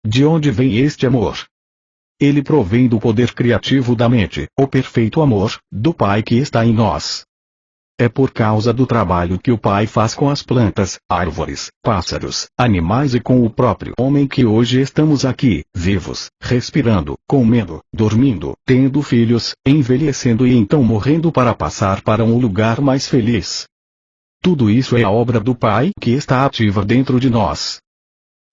[SPEAKER 1] De onde vem este amor? Ele provém do poder criativo da mente, o perfeito amor, do Pai que está em nós. É por causa do trabalho que o Pai faz com as plantas, árvores, pássaros, animais e com o próprio homem que hoje estamos aqui, vivos, respirando, comendo, dormindo, tendo filhos, envelhecendo e então morrendo para passar para um lugar mais feliz. Tudo isso é a obra do Pai que está ativa dentro de nós.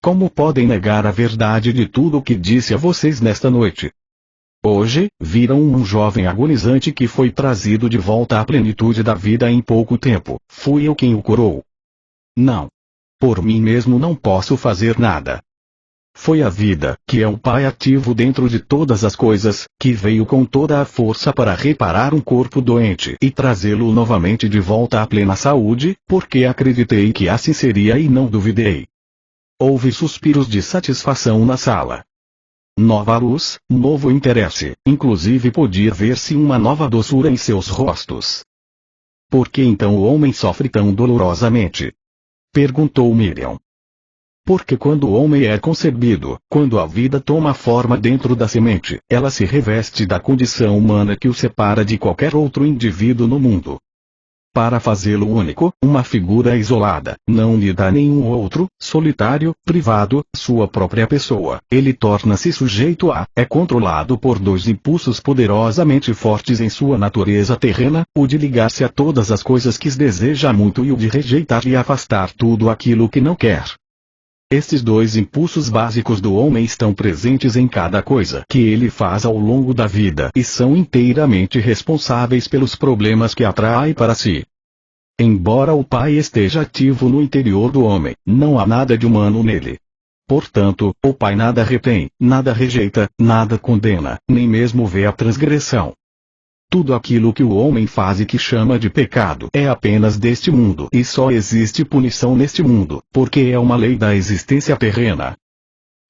[SPEAKER 1] Como podem negar a verdade de tudo o que disse a vocês nesta noite? Hoje, viram um jovem agonizante que foi trazido de volta à plenitude da vida em pouco tempo. Fui eu quem o curou. Não. Por mim mesmo não posso fazer nada. Foi a vida, que é o Pai ativo dentro de todas as coisas, que veio com toda a força para reparar um corpo doente e trazê-lo novamente de volta à plena saúde, porque acreditei que assim seria e não duvidei. Houve suspiros de satisfação na sala. Nova luz, novo interesse, inclusive podia ver-se uma nova doçura em seus rostos. Por que então o homem sofre tão dolorosamente? Perguntou Miriam. Porque quando o homem é concebido, quando a vida toma forma dentro da semente, ela se reveste da condição humana que o separa de qualquer outro indivíduo no mundo. Para fazê-lo único, uma figura isolada, não lhe dá nenhum outro, solitário, privado, sua própria pessoa, ele torna-se sujeito a, é controlado por dois impulsos poderosamente fortes em sua natureza terrena, o de ligar-se a todas as coisas que deseja muito e o de rejeitar e afastar tudo aquilo que não quer. Estes dois impulsos básicos do homem estão presentes em cada coisa que ele faz ao longo da vida e são inteiramente responsáveis pelos problemas que atrai para si. Embora o Pai esteja ativo no interior do homem, não há nada de humano nele. Portanto, o Pai nada retém, nada rejeita, nada condena, nem mesmo vê a transgressão. Tudo aquilo que o homem faz e que chama de pecado é apenas deste mundo e só existe punição neste mundo, porque é uma lei da existência terrena.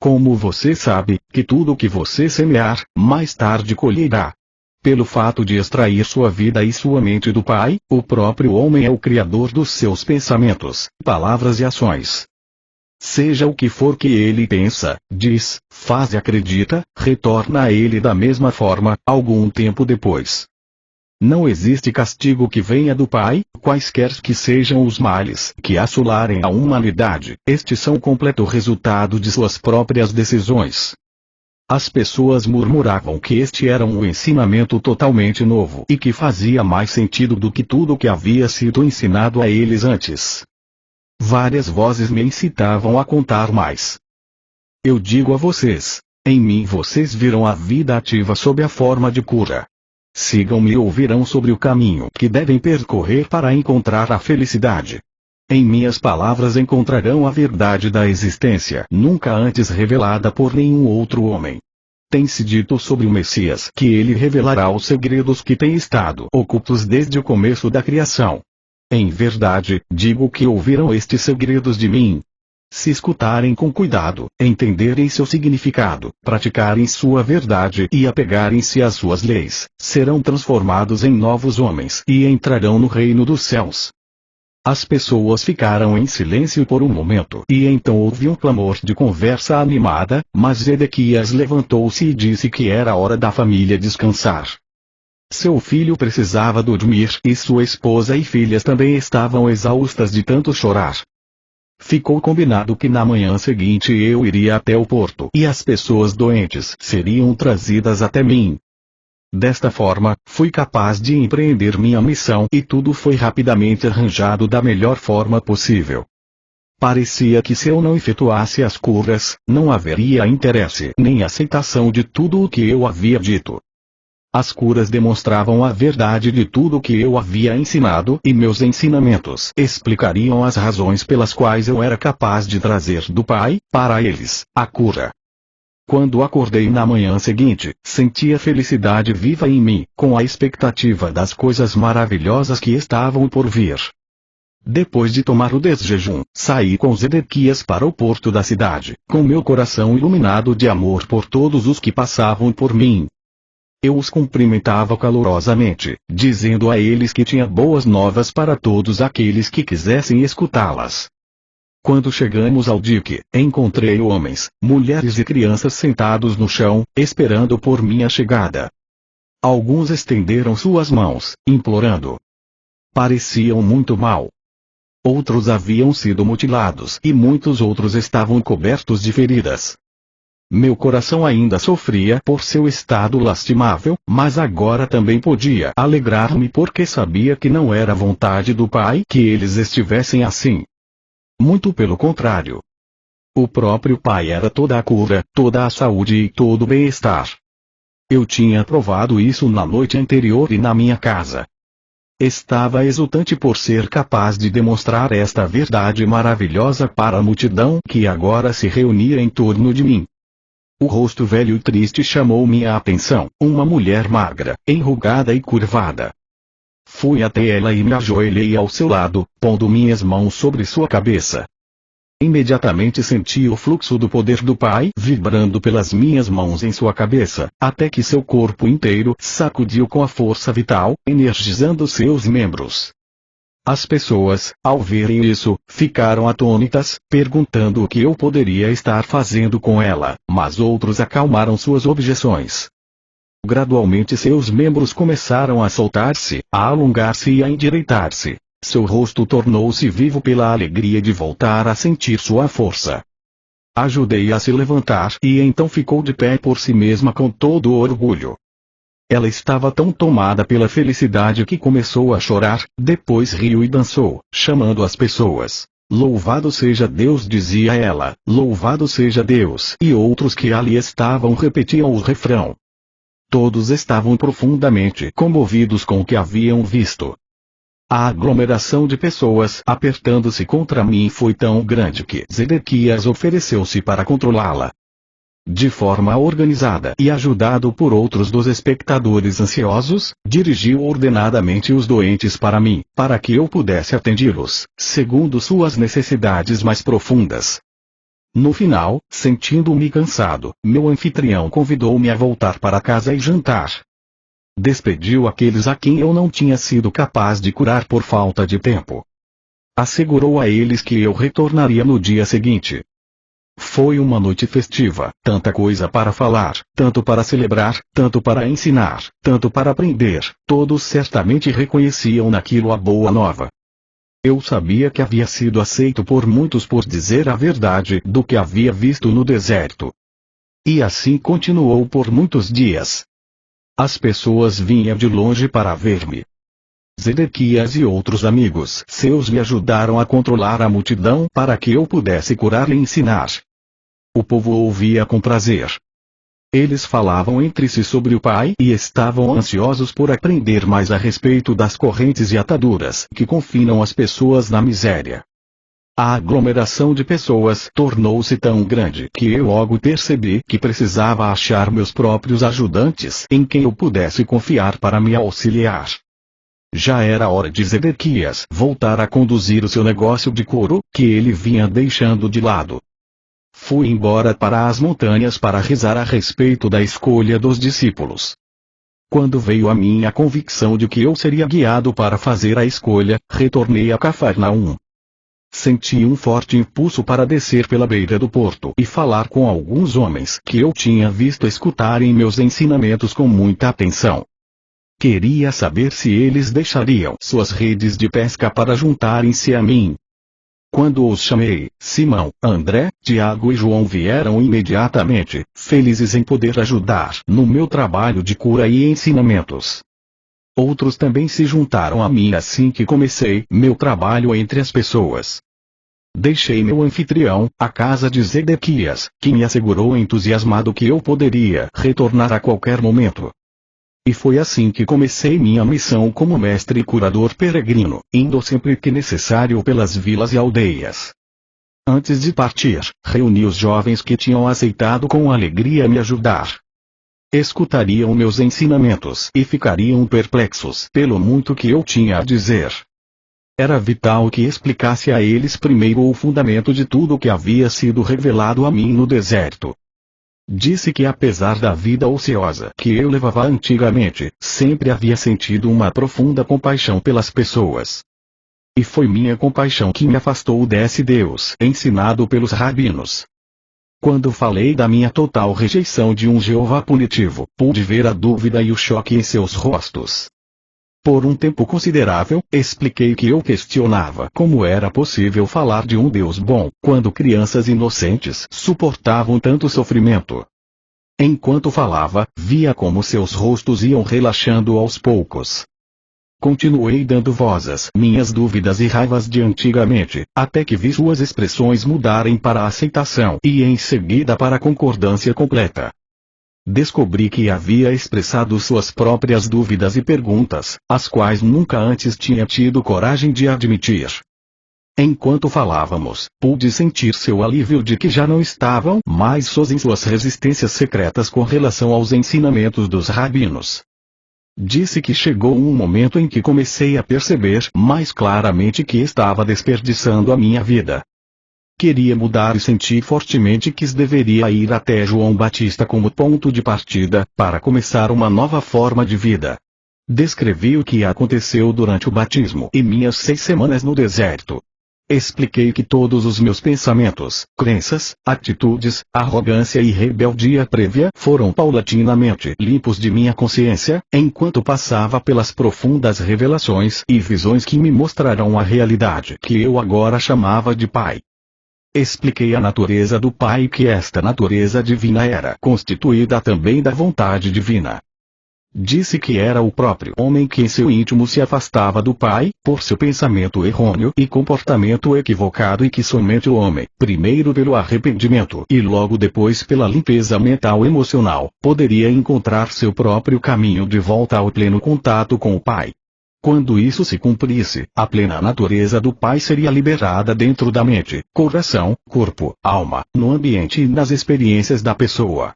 [SPEAKER 1] Como você sabe, que tudo o que você semear, mais tarde colherá. Pelo fato de extrair sua vida e sua mente do Pai, o próprio homem é o criador dos seus pensamentos, palavras e ações. Seja o que for que ele pensa, diz, faz e acredita, retorna a ele da mesma forma, algum tempo depois. Não existe castigo que venha do Pai, quaisquer que sejam os males que assolarem a humanidade, estes são completo resultado de suas próprias decisões. As pessoas murmuravam que este era um ensinamento totalmente novo e que fazia mais sentido do que tudo que havia sido ensinado a eles antes. Várias vozes me incitavam a contar mais. Eu digo a vocês, em mim vocês viram a vida ativa sob a forma de cura. Sigam-me e ouvirão sobre o caminho que devem percorrer para encontrar a felicidade. Em minhas palavras encontrarão a verdade da existência, nunca antes revelada por nenhum outro homem. Tem-se dito sobre o Messias que ele revelará os segredos que têm estado ocultos desde o começo da criação. Em verdade, digo que ouvirão estes segredos de mim. Se escutarem com cuidado, entenderem seu significado, praticarem sua verdade e apegarem-se às suas leis, serão transformados em novos homens e entrarão no reino dos céus. As pessoas ficaram em silêncio por um momento e então houve um clamor de conversa animada, mas Zedequias levantou-se e disse que era hora da família descansar. Seu filho precisava dormir e sua esposa e filhas também estavam exaustas de tanto chorar. Ficou combinado que na manhã seguinte eu iria até o porto e as pessoas doentes seriam trazidas até mim. Desta forma, fui capaz de empreender minha missão e tudo foi rapidamente arranjado da melhor forma possível. Parecia que se eu não efetuasse as curas, não haveria interesse nem aceitação de tudo o que eu havia dito. As curas demonstravam a verdade de tudo o que eu havia ensinado e meus ensinamentos explicariam as razões pelas quais eu era capaz de trazer do Pai, para eles, a cura. Quando acordei na manhã seguinte, sentia felicidade viva em mim, com a expectativa das coisas maravilhosas que estavam por vir. Depois de tomar o desjejum, saí com Zedequias para o porto da cidade, com meu coração iluminado de amor por todos os que passavam por mim. Eu os cumprimentava calorosamente, dizendo a eles que tinha boas novas para todos aqueles que quisessem escutá-las. Quando chegamos ao dique, encontrei homens, mulheres e crianças sentados no chão, esperando por minha chegada. Alguns estenderam suas mãos, implorando. Pareciam muito mal. Outros haviam sido mutilados e muitos outros estavam cobertos de feridas. Meu coração ainda sofria por seu estado lastimável, mas agora também podia alegrar-me porque sabia que não era vontade do Pai que eles estivessem assim. Muito pelo contrário. O próprio Pai era toda a cura, toda a saúde e todo o bem-estar. Eu tinha provado isso na noite anterior e na minha casa. Estava exultante por ser capaz de demonstrar esta verdade maravilhosa para a multidão que agora se reunia em torno de mim. O rosto velho e triste chamou minha atenção, uma mulher magra, enrugada e curvada. Fui até ela e me ajoelhei ao seu lado, pondo minhas mãos sobre sua cabeça. Imediatamente senti o fluxo do poder do Pai vibrando pelas minhas mãos em sua cabeça, até que seu corpo inteiro sacudiu com a força vital, energizando seus membros. As pessoas, ao verem isso, ficaram atônitas, perguntando o que eu poderia estar fazendo com ela, mas outros acalmaram suas objeções. Gradualmente seus membros começaram a soltar-se, a alongar-se e a endireitar-se. Seu rosto tornou-se vivo pela alegria de voltar a sentir sua força. Ajudei-a a se levantar e então ficou de pé por si mesma com todo o orgulho. Ela estava tão tomada pela felicidade que começou a chorar, depois riu e dançou, chamando as pessoas. Louvado seja Deus, dizia ela, louvado seja Deus, e outros que ali estavam repetiam o refrão. Todos estavam profundamente comovidos com o que haviam visto. A aglomeração de pessoas apertando-se contra mim foi tão grande que Zedequias ofereceu-se para controlá-la. De forma organizada e ajudado por outros dos espectadores ansiosos, dirigiu ordenadamente os doentes para mim, para que eu pudesse atendê-los, segundo suas necessidades mais profundas. No final, sentindo-me cansado, meu anfitrião convidou-me a voltar para casa e jantar. Despediu aqueles a quem eu não tinha sido capaz de curar por falta de tempo. Assegurou a eles que eu retornaria no dia seguinte. Foi uma noite festiva, tanta coisa para falar, tanto para celebrar, tanto para ensinar, tanto para aprender, todos certamente reconheciam naquilo a boa nova. Eu sabia que havia sido aceito por muitos por dizer a verdade do que havia visto no deserto. E assim continuou por muitos dias. As pessoas vinham de longe para ver-me. Zedequias e outros amigos seus me ajudaram a controlar a multidão para que eu pudesse curar e ensinar. O povo ouvia com prazer. Eles falavam entre si sobre o Pai e estavam ansiosos por aprender mais a respeito das correntes e ataduras que confinam as pessoas na miséria. A aglomeração de pessoas tornou-se tão grande que eu logo percebi que precisava achar meus próprios ajudantes em quem eu pudesse confiar para me auxiliar. Já era hora de Zedequias voltar a conduzir o seu negócio de couro, que ele vinha deixando de lado. Fui embora para as montanhas para rezar a respeito da escolha dos discípulos. Quando veio a mim a convicção de que eu seria guiado para fazer a escolha, retornei a Cafarnaum. Senti um forte impulso para descer pela beira do porto e falar com alguns homens que eu tinha visto escutarem meus ensinamentos com muita atenção. Queria saber se eles deixariam suas redes de pesca para juntarem-se a mim. Quando os chamei, Simão, André, Tiago e João vieram imediatamente, felizes em poder ajudar no meu trabalho de cura e ensinamentos. Outros também se juntaram a mim assim que comecei meu trabalho entre as pessoas. Deixei meu anfitrião, a casa de Zedequias, que me assegurou entusiasmado que eu poderia retornar a qualquer momento. E foi assim que comecei minha missão como mestre e curador peregrino, indo sempre que necessário pelas vilas e aldeias. Antes de partir, reuni os jovens que tinham aceitado com alegria me ajudar. Escutariam meus ensinamentos e ficariam perplexos pelo muito que eu tinha a dizer. Era vital que explicasse a eles primeiro o fundamento de tudo o que havia sido revelado a mim no deserto. Disse que apesar da vida ociosa que eu levava antigamente, sempre havia sentido uma profunda compaixão pelas pessoas. E foi minha compaixão que me afastou desse Deus ensinado pelos rabinos. Quando falei da minha total rejeição de um Jeová punitivo, pude ver a dúvida e o choque em seus rostos. Por um tempo considerável, expliquei que eu questionava como era possível falar de um Deus bom, quando crianças inocentes suportavam tanto sofrimento. Enquanto falava, via como seus rostos iam relaxando aos poucos. Continuei dando voz às minhas dúvidas e raivas de antigamente, até que vi suas expressões mudarem para a aceitação e em seguida para a concordância completa. Descobri que havia expressado suas próprias dúvidas e perguntas, as quais nunca antes tinha tido coragem de admitir. Enquanto falávamos, pude sentir seu alívio de que já não estavam mais sós em suas resistências secretas com relação aos ensinamentos dos rabinos. Disse que chegou um momento em que comecei a perceber mais claramente que estava desperdiçando a minha vida. Queria mudar e senti fortemente que deveria ir até João Batista como ponto de partida, para começar uma nova forma de vida. Descrevi o que aconteceu durante o batismo e minhas 6 semanas no deserto. Expliquei que todos os meus pensamentos, crenças, atitudes, arrogância e rebeldia prévia foram paulatinamente limpos de minha consciência, enquanto passava pelas profundas revelações e visões que me mostrarão a realidade que eu agora chamava de Pai. Expliquei a natureza do Pai e que esta natureza divina era constituída também da vontade divina. Disse que era o próprio homem que em seu íntimo se afastava do Pai, por seu pensamento errôneo e comportamento equivocado e que somente o homem, primeiro pelo arrependimento e logo depois pela limpeza mental e emocional, poderia encontrar seu próprio caminho de volta ao pleno contato com o Pai. Quando isso se cumprisse, a plena natureza do Pai seria liberada dentro da mente, coração, corpo, alma, no ambiente e nas experiências da pessoa.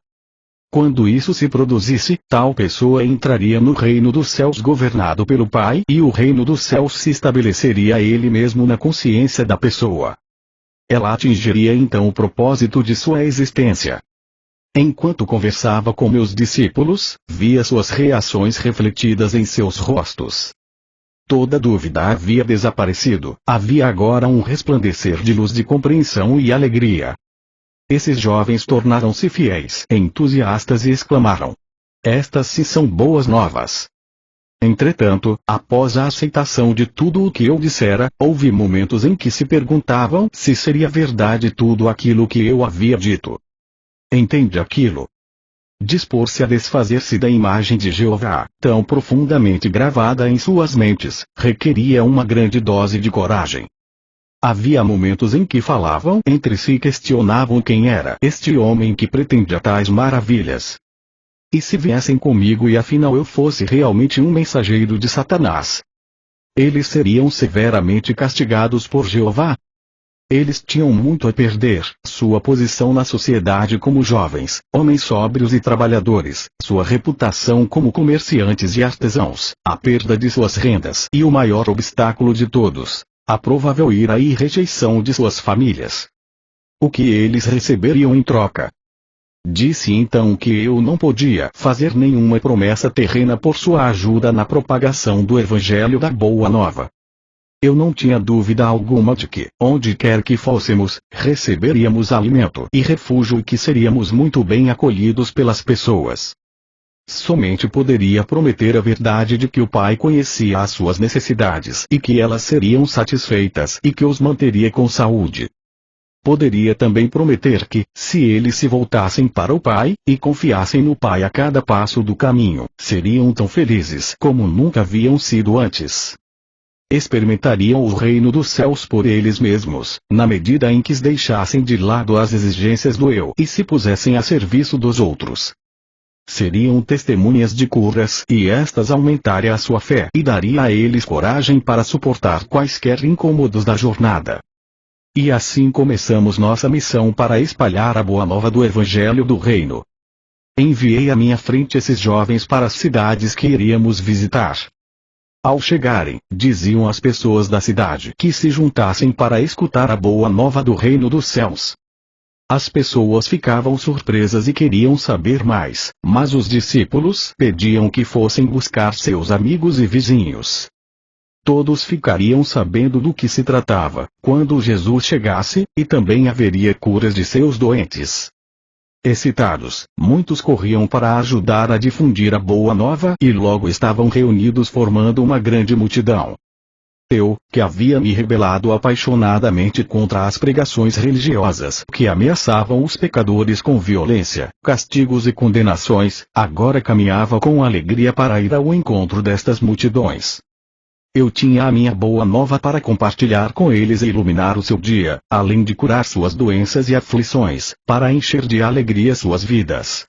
[SPEAKER 1] Quando isso se produzisse, tal pessoa entraria no reino dos céus governado pelo Pai e o reino dos céus se estabeleceria ele mesmo na consciência da pessoa. Ela atingiria então o propósito de sua existência. Enquanto conversava com meus discípulos, via suas reações refletidas em seus rostos. Toda dúvida havia desaparecido, havia agora um resplandecer de luz de compreensão e alegria. Esses jovens tornaram-se fiéis, entusiastas e exclamaram: "Estas sim são boas novas!" Entretanto, após a aceitação de tudo o que eu dissera, houve momentos em que se perguntavam se seria verdade tudo aquilo que eu havia dito. Entende aquilo? Dispor-se a desfazer-se da imagem de Jeová, tão profundamente gravada em suas mentes, requeria uma grande dose de coragem. Havia momentos em que falavam entre si e questionavam quem era este homem que pretendia tais maravilhas. E se viessem comigo e afinal eu fosse realmente um mensageiro de Satanás? Eles seriam severamente castigados por Jeová? Eles tinham muito a perder, sua posição na sociedade como jovens, homens sóbrios e trabalhadores, sua reputação como comerciantes e artesãos, a perda de suas rendas e o maior obstáculo de todos, a provável ira e rejeição de suas famílias. O que eles receberiam em troca? Disse então que eu não podia fazer nenhuma promessa terrena por sua ajuda na propagação do Evangelho da Boa Nova. Eu não tinha dúvida alguma de que, onde quer que fôssemos, receberíamos alimento e refúgio e que seríamos muito bem acolhidos pelas pessoas. Somente poderia prometer a verdade de que o Pai conhecia as suas necessidades e que elas seriam satisfeitas e que os manteria com saúde. Poderia também prometer que, se eles se voltassem para o Pai, e confiassem no Pai a cada passo do caminho, seriam tão felizes como nunca haviam sido antes. Experimentariam o reino dos céus por eles mesmos, na medida em que deixassem de lado as exigências do eu e se pusessem a serviço dos outros. Seriam testemunhas de curas e estas aumentaria a sua fé e daria a eles coragem para suportar quaisquer incômodos da jornada. E assim começamos nossa missão para espalhar a boa nova do Evangelho do Reino. Enviei à minha frente esses jovens para as cidades que iríamos visitar. Ao chegarem, diziam às pessoas da cidade que se juntassem para escutar a boa nova do Reino dos Céus. As pessoas ficavam surpresas e queriam saber mais, mas os discípulos pediam que fossem buscar seus amigos e vizinhos. Todos ficariam sabendo do que se tratava, quando Jesus chegasse, e também haveria curas de seus doentes. Excitados, muitos corriam para ajudar a difundir a boa nova e logo estavam reunidos formando uma grande multidão. Eu, que havia me rebelado apaixonadamente contra as pregações religiosas que ameaçavam os pecadores com violência, castigos e condenações, agora caminhava com alegria para ir ao encontro destas multidões. Eu tinha a minha boa nova para compartilhar com eles e iluminar o seu dia, além de curar suas doenças e aflições, para encher de alegria suas vidas.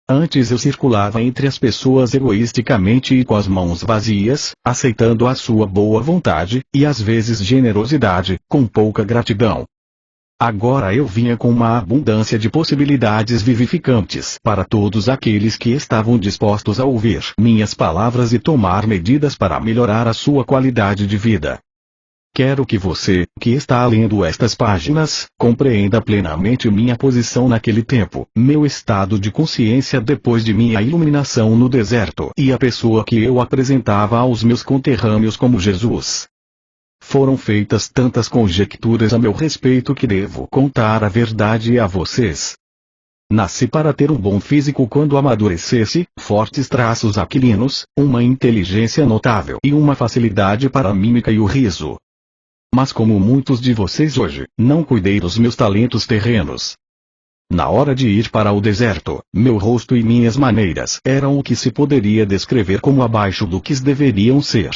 [SPEAKER 1] Antes eu circulava entre as pessoas egoisticamente e com as mãos vazias, aceitando a sua boa vontade, e às vezes generosidade, com pouca gratidão. Agora eu vinha com uma abundância de possibilidades vivificantes para todos aqueles que estavam dispostos a ouvir minhas palavras e tomar medidas para melhorar a sua qualidade de vida. Quero que você, que está lendo estas páginas, compreenda plenamente minha posição naquele tempo, meu estado de consciência depois de minha iluminação no deserto e a pessoa que eu apresentava aos meus conterrâneos como Jesus. Foram feitas tantas conjecturas a meu respeito que devo contar a verdade a vocês. Nasci para ter um bom físico quando amadurecesse, fortes traços aquilinos, uma inteligência notável e uma facilidade para a mímica e o riso. Mas como muitos de vocês hoje, não cuidei dos meus talentos terrenos. Na hora de ir para o deserto, meu rosto e minhas maneiras eram o que se poderia descrever como abaixo do que deveriam ser.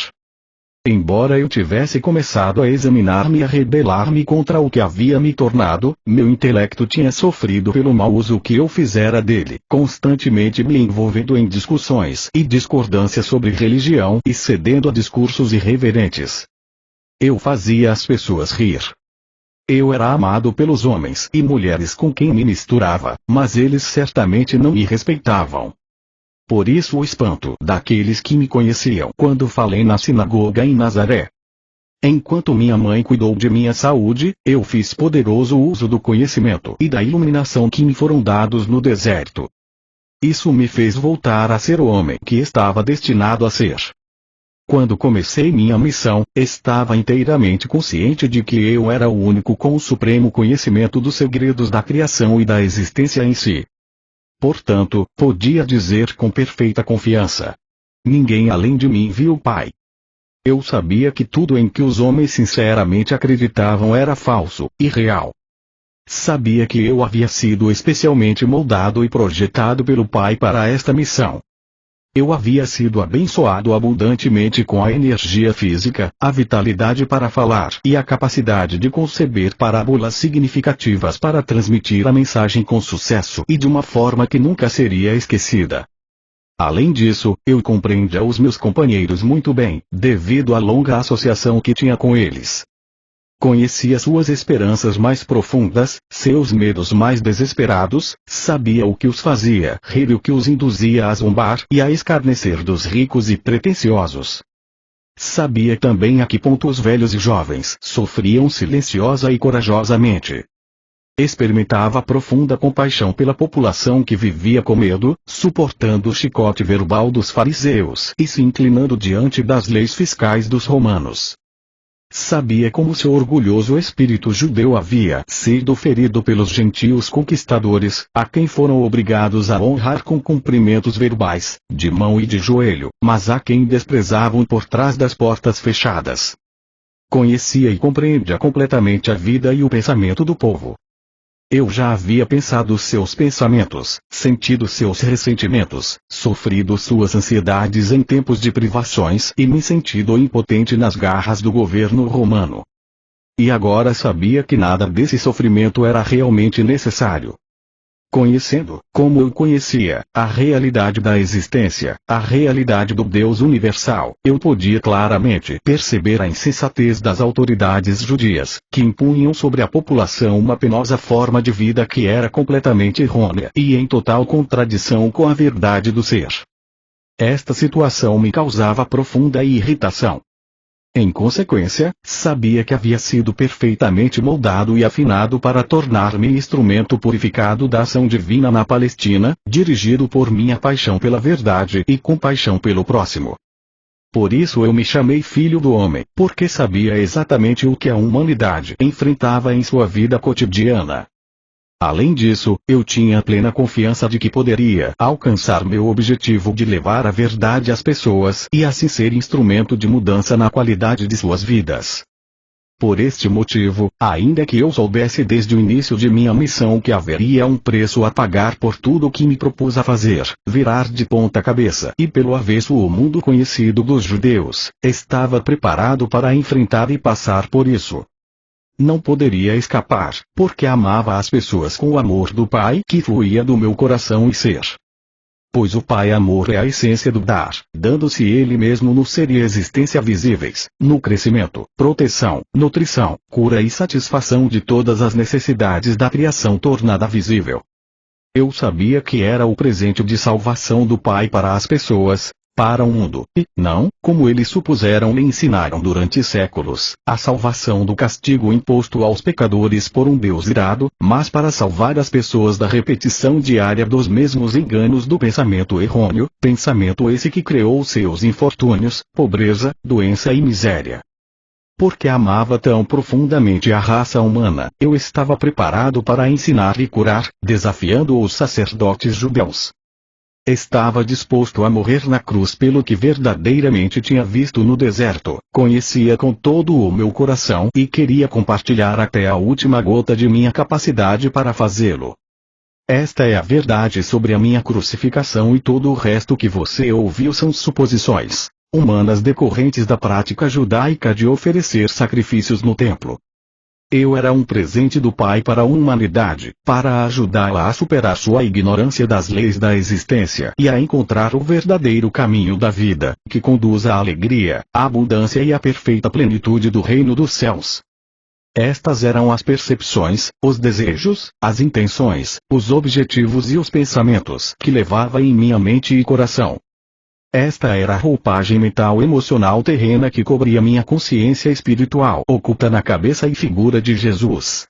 [SPEAKER 1] Embora eu tivesse começado a examinar-me e a rebelar-me contra o que havia me tornado, meu intelecto tinha sofrido pelo mau uso que eu fizera dele, constantemente me envolvendo em discussões e discordâncias sobre religião e cedendo a discursos irreverentes. Eu fazia as pessoas rir. Eu era amado pelos homens e mulheres com quem me misturava, mas eles certamente não me respeitavam. Por isso o espanto daqueles que me conheciam quando falei na sinagoga em Nazaré. Enquanto minha mãe cuidou de minha saúde, eu fiz poderoso uso do conhecimento e da iluminação que me foram dados no deserto. Isso me fez voltar a ser o homem que estava destinado a ser. Quando comecei minha missão, estava inteiramente consciente de que eu era o único com o supremo conhecimento dos segredos da criação e da existência em si. Portanto, podia dizer com perfeita confiança: ninguém além de mim viu o Pai. Eu sabia que tudo em que os homens sinceramente acreditavam era falso, irreal. Sabia que eu havia sido especialmente moldado e projetado pelo Pai para esta missão. Eu havia sido abençoado abundantemente com a energia física, a vitalidade para falar e a capacidade de conceber parábolas significativas para transmitir a mensagem com sucesso e de uma forma que nunca seria esquecida. Além disso, eu compreendia os meus companheiros muito bem, devido à longa associação que tinha com eles. Conhecia suas esperanças mais profundas, seus medos mais desesperados, sabia o que os fazia rir e o que os induzia a zombar e a escarnecer dos ricos e pretensiosos. Sabia também a que ponto os velhos e jovens sofriam silenciosa e corajosamente. Experimentava profunda compaixão pela população que vivia com medo, suportando o chicote verbal dos fariseus e se inclinando diante das leis fiscais dos romanos. Sabia como seu orgulhoso espírito judeu havia sido ferido pelos gentios conquistadores, a quem foram obrigados a honrar com cumprimentos verbais, de mão e de joelho, mas a quem desprezavam por trás das portas fechadas. Conhecia e compreendia completamente a vida e o pensamento do povo. Eu já havia pensado seus pensamentos, sentido seus ressentimentos, sofrido suas ansiedades em tempos de privações e me sentido impotente nas garras do governo romano. E agora sabia que nada desse sofrimento era realmente necessário. Conhecendo, como eu conhecia, a realidade da existência, a realidade do Deus universal, eu podia claramente perceber a insensatez das autoridades judias, que impunham sobre a população uma penosa forma de vida que era completamente errônea e em total contradição com a verdade do ser. Esta situação me causava profunda irritação. Em consequência, sabia que havia sido perfeitamente moldado e afinado para tornar-me instrumento purificado da ação divina na Palestina, dirigido por minha paixão pela verdade e compaixão pelo próximo. Por isso eu me chamei Filho do Homem, porque sabia exatamente o que a humanidade enfrentava em sua vida cotidiana. Além disso, eu tinha plena confiança de que poderia alcançar meu objetivo de levar a verdade às pessoas e assim ser instrumento de mudança na qualidade de suas vidas. Por este motivo, ainda que eu soubesse desde o início de minha missão que haveria um preço a pagar por tudo o que me propus a fazer, virar de ponta cabeça e pelo avesso o mundo conhecido dos judeus, estava preparado para enfrentar e passar por isso. Não poderia escapar, porque amava as pessoas com o amor do Pai que fluía do meu coração e ser. Pois o Pai amor é a essência do dar, dando-se Ele mesmo no ser e existência visíveis, no crescimento, proteção, nutrição, cura e satisfação de todas as necessidades da criação tornada visível. Eu sabia que era o presente de salvação do Pai para as pessoas, para o mundo, e, não, como eles supuseram e ensinaram durante séculos, a salvação do castigo imposto aos pecadores por um Deus irado, mas para salvar as pessoas da repetição diária dos mesmos enganos do pensamento errôneo, pensamento esse que criou seus infortúnios, pobreza, doença e miséria. Porque amava tão profundamente a raça humana, eu estava preparado para ensinar e curar, desafiando os sacerdotes judeus. Estava disposto a morrer na cruz pelo que verdadeiramente tinha visto no deserto, conhecia com todo o meu coração e queria compartilhar até a última gota de minha capacidade para fazê-lo. Esta é a verdade sobre a minha crucificação e todo o resto que você ouviu são suposições humanas decorrentes da prática judaica de oferecer sacrifícios no templo. Eu era um presente do Pai para a humanidade, para ajudá-la a superar sua ignorância das leis da existência e a encontrar o verdadeiro caminho da vida, que conduz à alegria, à abundância e à perfeita plenitude do reino dos céus. Estas eram as percepções, os desejos, as intenções, os objetivos e os pensamentos que levava em minha mente e coração. Esta era a roupagem mental emocional terrena que cobria minha consciência espiritual oculta na cabeça e figura de Jesus.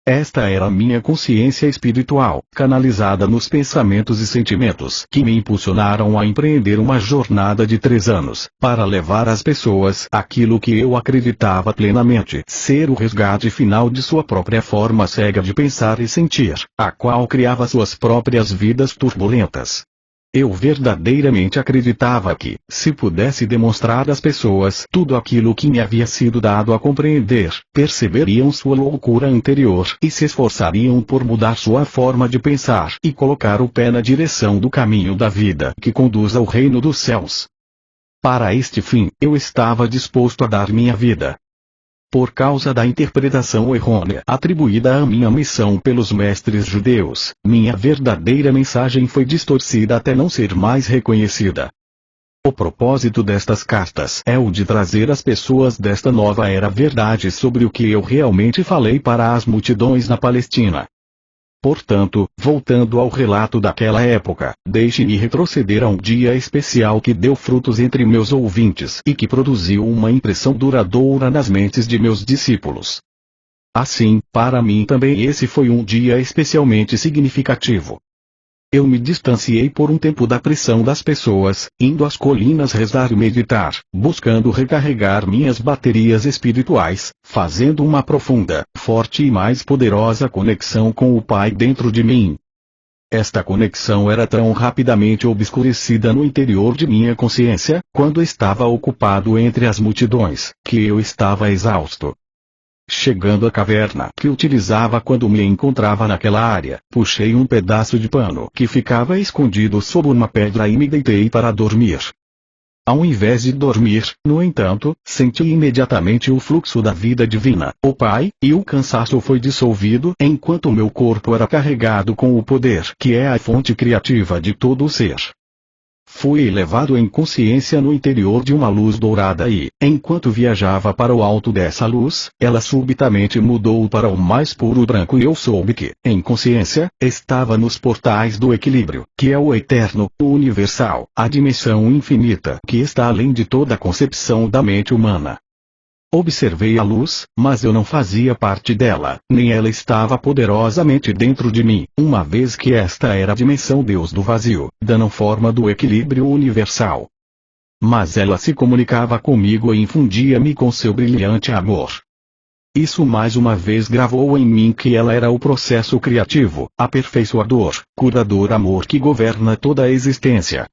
[SPEAKER 1] Esta era a minha consciência espiritual, canalizada nos pensamentos e sentimentos que me impulsionaram a empreender uma jornada de 3 anos, para levar às pessoas aquilo que eu acreditava plenamente ser o resgate final de sua própria forma cega de pensar e sentir, a qual criava suas próprias vidas turbulentas. Eu verdadeiramente acreditava que, se pudesse demonstrar às pessoas tudo aquilo que me havia sido dado a compreender, perceberiam sua loucura anterior e se esforçariam por mudar sua forma de pensar e colocar o pé na direção do caminho da vida que conduz ao reino dos céus. Para este fim, eu estava disposto a dar minha vida. Por causa da interpretação errônea atribuída à minha missão pelos mestres judeus, minha verdadeira mensagem foi distorcida até não ser mais reconhecida. O propósito destas cartas é o de trazer às pessoas desta nova era verdade sobre o que eu realmente falei para as multidões na Palestina. Portanto, voltando ao relato daquela época, deixe-me retroceder a um dia especial que deu frutos entre meus ouvintes e que produziu uma impressão duradoura nas mentes de meus discípulos. Assim, para mim também esse foi um dia especialmente significativo. Eu me distanciei por um tempo da pressão das pessoas, indo às colinas rezar e meditar, buscando recarregar minhas baterias espirituais, fazendo uma profunda, forte e mais poderosa conexão com o Pai dentro de mim. Esta conexão era tão rapidamente obscurecida no interior de minha consciência, quando estava ocupado entre as multidões, que eu estava exausto. Chegando à caverna que utilizava quando me encontrava naquela área, puxei um pedaço de pano que ficava escondido sob uma pedra e me deitei para dormir. Ao invés de dormir, no entanto, senti imediatamente o fluxo da vida divina, o Pai, e o cansaço foi dissolvido enquanto meu corpo era carregado com o poder que é a fonte criativa de todo o ser. Fui elevado em consciência no interior de uma luz dourada e, enquanto viajava para o alto dessa luz, ela subitamente mudou para o mais puro branco e eu soube que, em consciência, estava nos portais do equilíbrio, que é o eterno, o universal, a dimensão infinita que está além de toda a concepção da mente humana. Observei a luz, mas eu não fazia parte dela, nem ela estava poderosamente dentro de mim, uma vez que esta era a dimensão Deus do vazio, dando forma do equilíbrio universal. Mas ela se comunicava comigo e infundia-me com seu brilhante amor. Isso mais uma vez gravou em mim que ela era o processo criativo, aperfeiçoador, curador amor que governa toda a existência.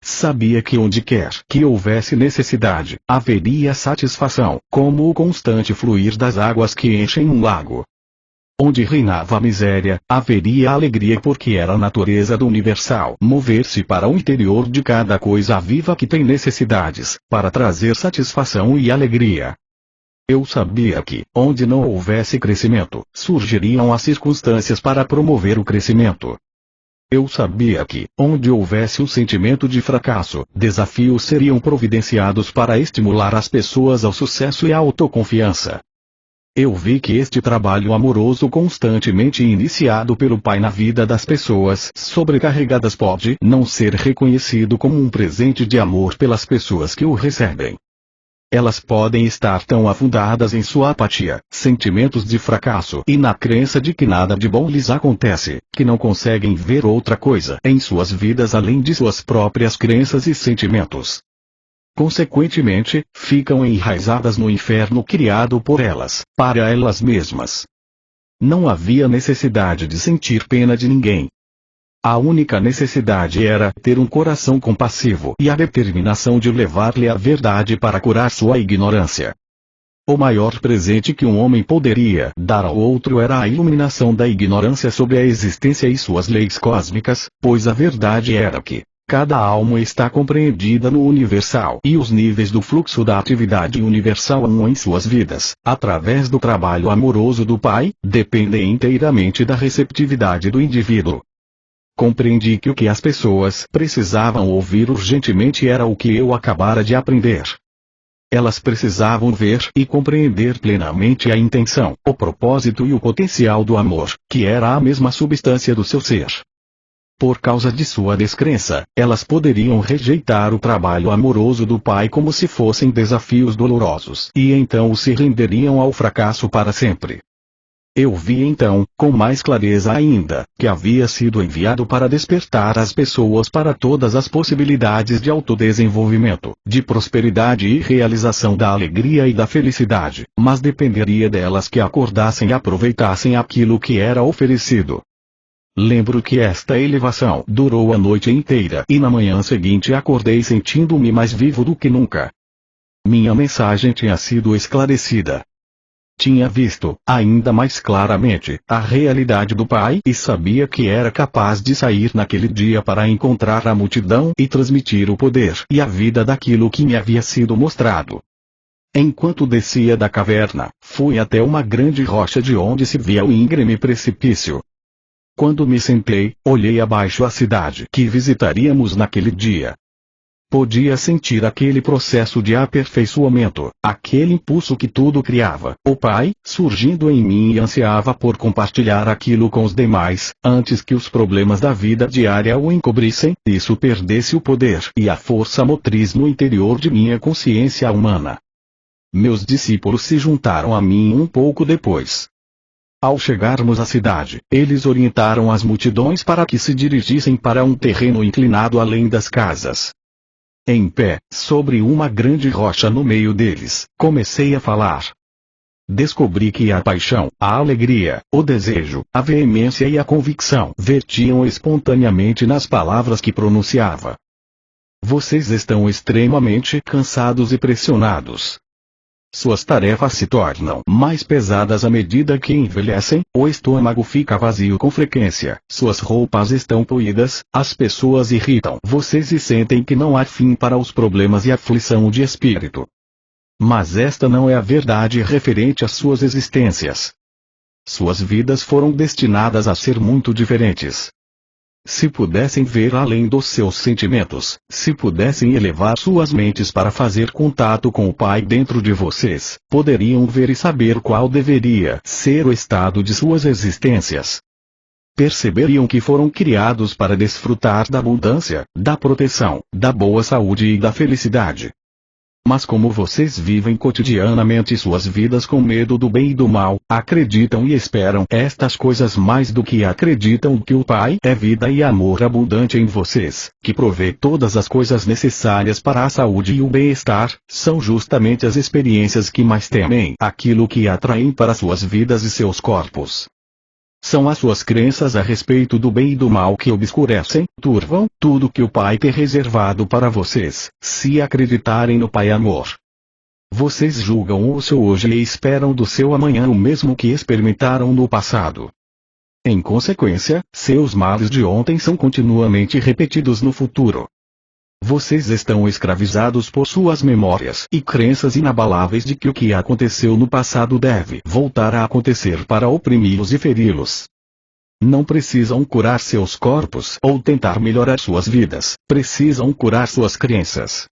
[SPEAKER 1] Sabia que onde quer que houvesse necessidade, haveria satisfação, como o constante fluir das águas que enchem um lago. Onde reinava a miséria, haveria alegria porque era a natureza do universal mover-se para o interior de cada coisa viva que tem necessidades, para trazer satisfação e alegria. Eu sabia que, onde não houvesse crescimento, surgiriam as circunstâncias para promover o crescimento. Eu sabia que, onde houvesse um sentimento de fracasso, desafios seriam providenciados para estimular as pessoas ao sucesso e à autoconfiança. Eu vi que este trabalho amoroso constantemente iniciado pelo Pai na vida das pessoas sobrecarregadas pode não ser reconhecido como um presente de amor pelas pessoas que o recebem. Elas podem estar tão afundadas em sua apatia, sentimentos de fracasso e na crença de que nada de bom lhes acontece, que não conseguem ver outra coisa em suas vidas além de suas próprias crenças e sentimentos. Consequentemente, ficam enraizadas no inferno criado por elas, para elas mesmas. Não havia necessidade de sentir pena de ninguém. A única necessidade era ter um coração compassivo e a determinação de levar-lhe a verdade para curar sua ignorância. O maior presente que um homem poderia dar ao outro era a iluminação da ignorância sobre a existência e suas leis cósmicas, pois a verdade era que cada alma está compreendida no universal e os níveis do fluxo da atividade universal em suas vidas, através do trabalho amoroso do Pai, dependem inteiramente da receptividade do indivíduo. Compreendi que o que as pessoas precisavam ouvir urgentemente era o que eu acabara de aprender. Elas precisavam ver e compreender plenamente a intenção, o propósito e o potencial do amor, que era a mesma substância do seu ser. Por causa de sua descrença, elas poderiam rejeitar o trabalho amoroso do Pai como se fossem desafios dolorosos e então se renderiam ao fracasso para sempre. Eu vi então, com mais clareza ainda, que havia sido enviado para despertar as pessoas para todas as possibilidades de autodesenvolvimento, de prosperidade e realização da alegria e da felicidade, mas dependeria delas que acordassem e aproveitassem aquilo que era oferecido. Lembro que esta elevação durou a noite inteira e na manhã seguinte acordei sentindo-me mais vivo do que nunca. Minha mensagem tinha sido esclarecida. Tinha visto, ainda mais claramente, a realidade do Pai e sabia que era capaz de sair naquele dia para encontrar a multidão e transmitir o poder e a vida daquilo que me havia sido mostrado. Enquanto descia da caverna, fui até uma grande rocha de onde se via o íngreme precipício. Quando me sentei, olhei abaixo a cidade que visitaríamos naquele dia. Podia sentir aquele processo de aperfeiçoamento, aquele impulso que tudo criava, o Pai, surgindo em mim e ansiava por compartilhar aquilo com os demais, antes que os problemas da vida diária o encobrissem, e isso perdesse o poder e a força motriz no interior de minha consciência humana. Meus discípulos se juntaram a mim um pouco depois. Ao chegarmos à cidade, eles orientaram as multidões para que se dirigissem para um terreno inclinado além das casas. Em pé, sobre uma grande rocha no meio deles, comecei a falar. Descobri que a paixão, a alegria, o desejo, a veemência e a convicção vertiam espontaneamente nas palavras que pronunciava. Vocês estão extremamente cansados e pressionados. Suas tarefas se tornam mais pesadas à medida que envelhecem, o estômago fica vazio com frequência, suas roupas estão poídas, as pessoas irritam vocês e sentem que não há fim para os problemas e aflição de espírito. Mas esta não é a verdade referente às suas existências. Suas vidas foram destinadas a ser muito diferentes. Se pudessem ver além dos seus sentimentos, se pudessem elevar suas mentes para fazer contato com o Pai dentro de vocês, poderiam ver e saber qual deveria ser o estado de suas existências. Perceberiam que foram criados para desfrutar da abundância, da proteção, da boa saúde e da felicidade. Mas como vocês vivem cotidianamente suas vidas com medo do bem e do mal, acreditam e esperam estas coisas mais do que acreditam que o Pai é vida e amor abundante em vocês, que provê todas as coisas necessárias para a saúde e o bem-estar, são justamente as experiências que mais temem aquilo que atraem para suas vidas e seus corpos. São as suas crenças a respeito do bem e do mal que obscurecem, turvam, tudo que o Pai tem reservado para vocês, se acreditarem no Pai Amor. Vocês julgam o seu hoje e esperam do seu amanhã o mesmo que experimentaram no passado. Em consequência, seus males de ontem são continuamente repetidos no futuro. Vocês estão escravizados por suas memórias e crenças inabaláveis de que o que aconteceu no passado deve voltar a acontecer para oprimi-los e feri-los. Não precisam curar seus corpos ou tentar melhorar suas vidas, precisam curar suas crenças.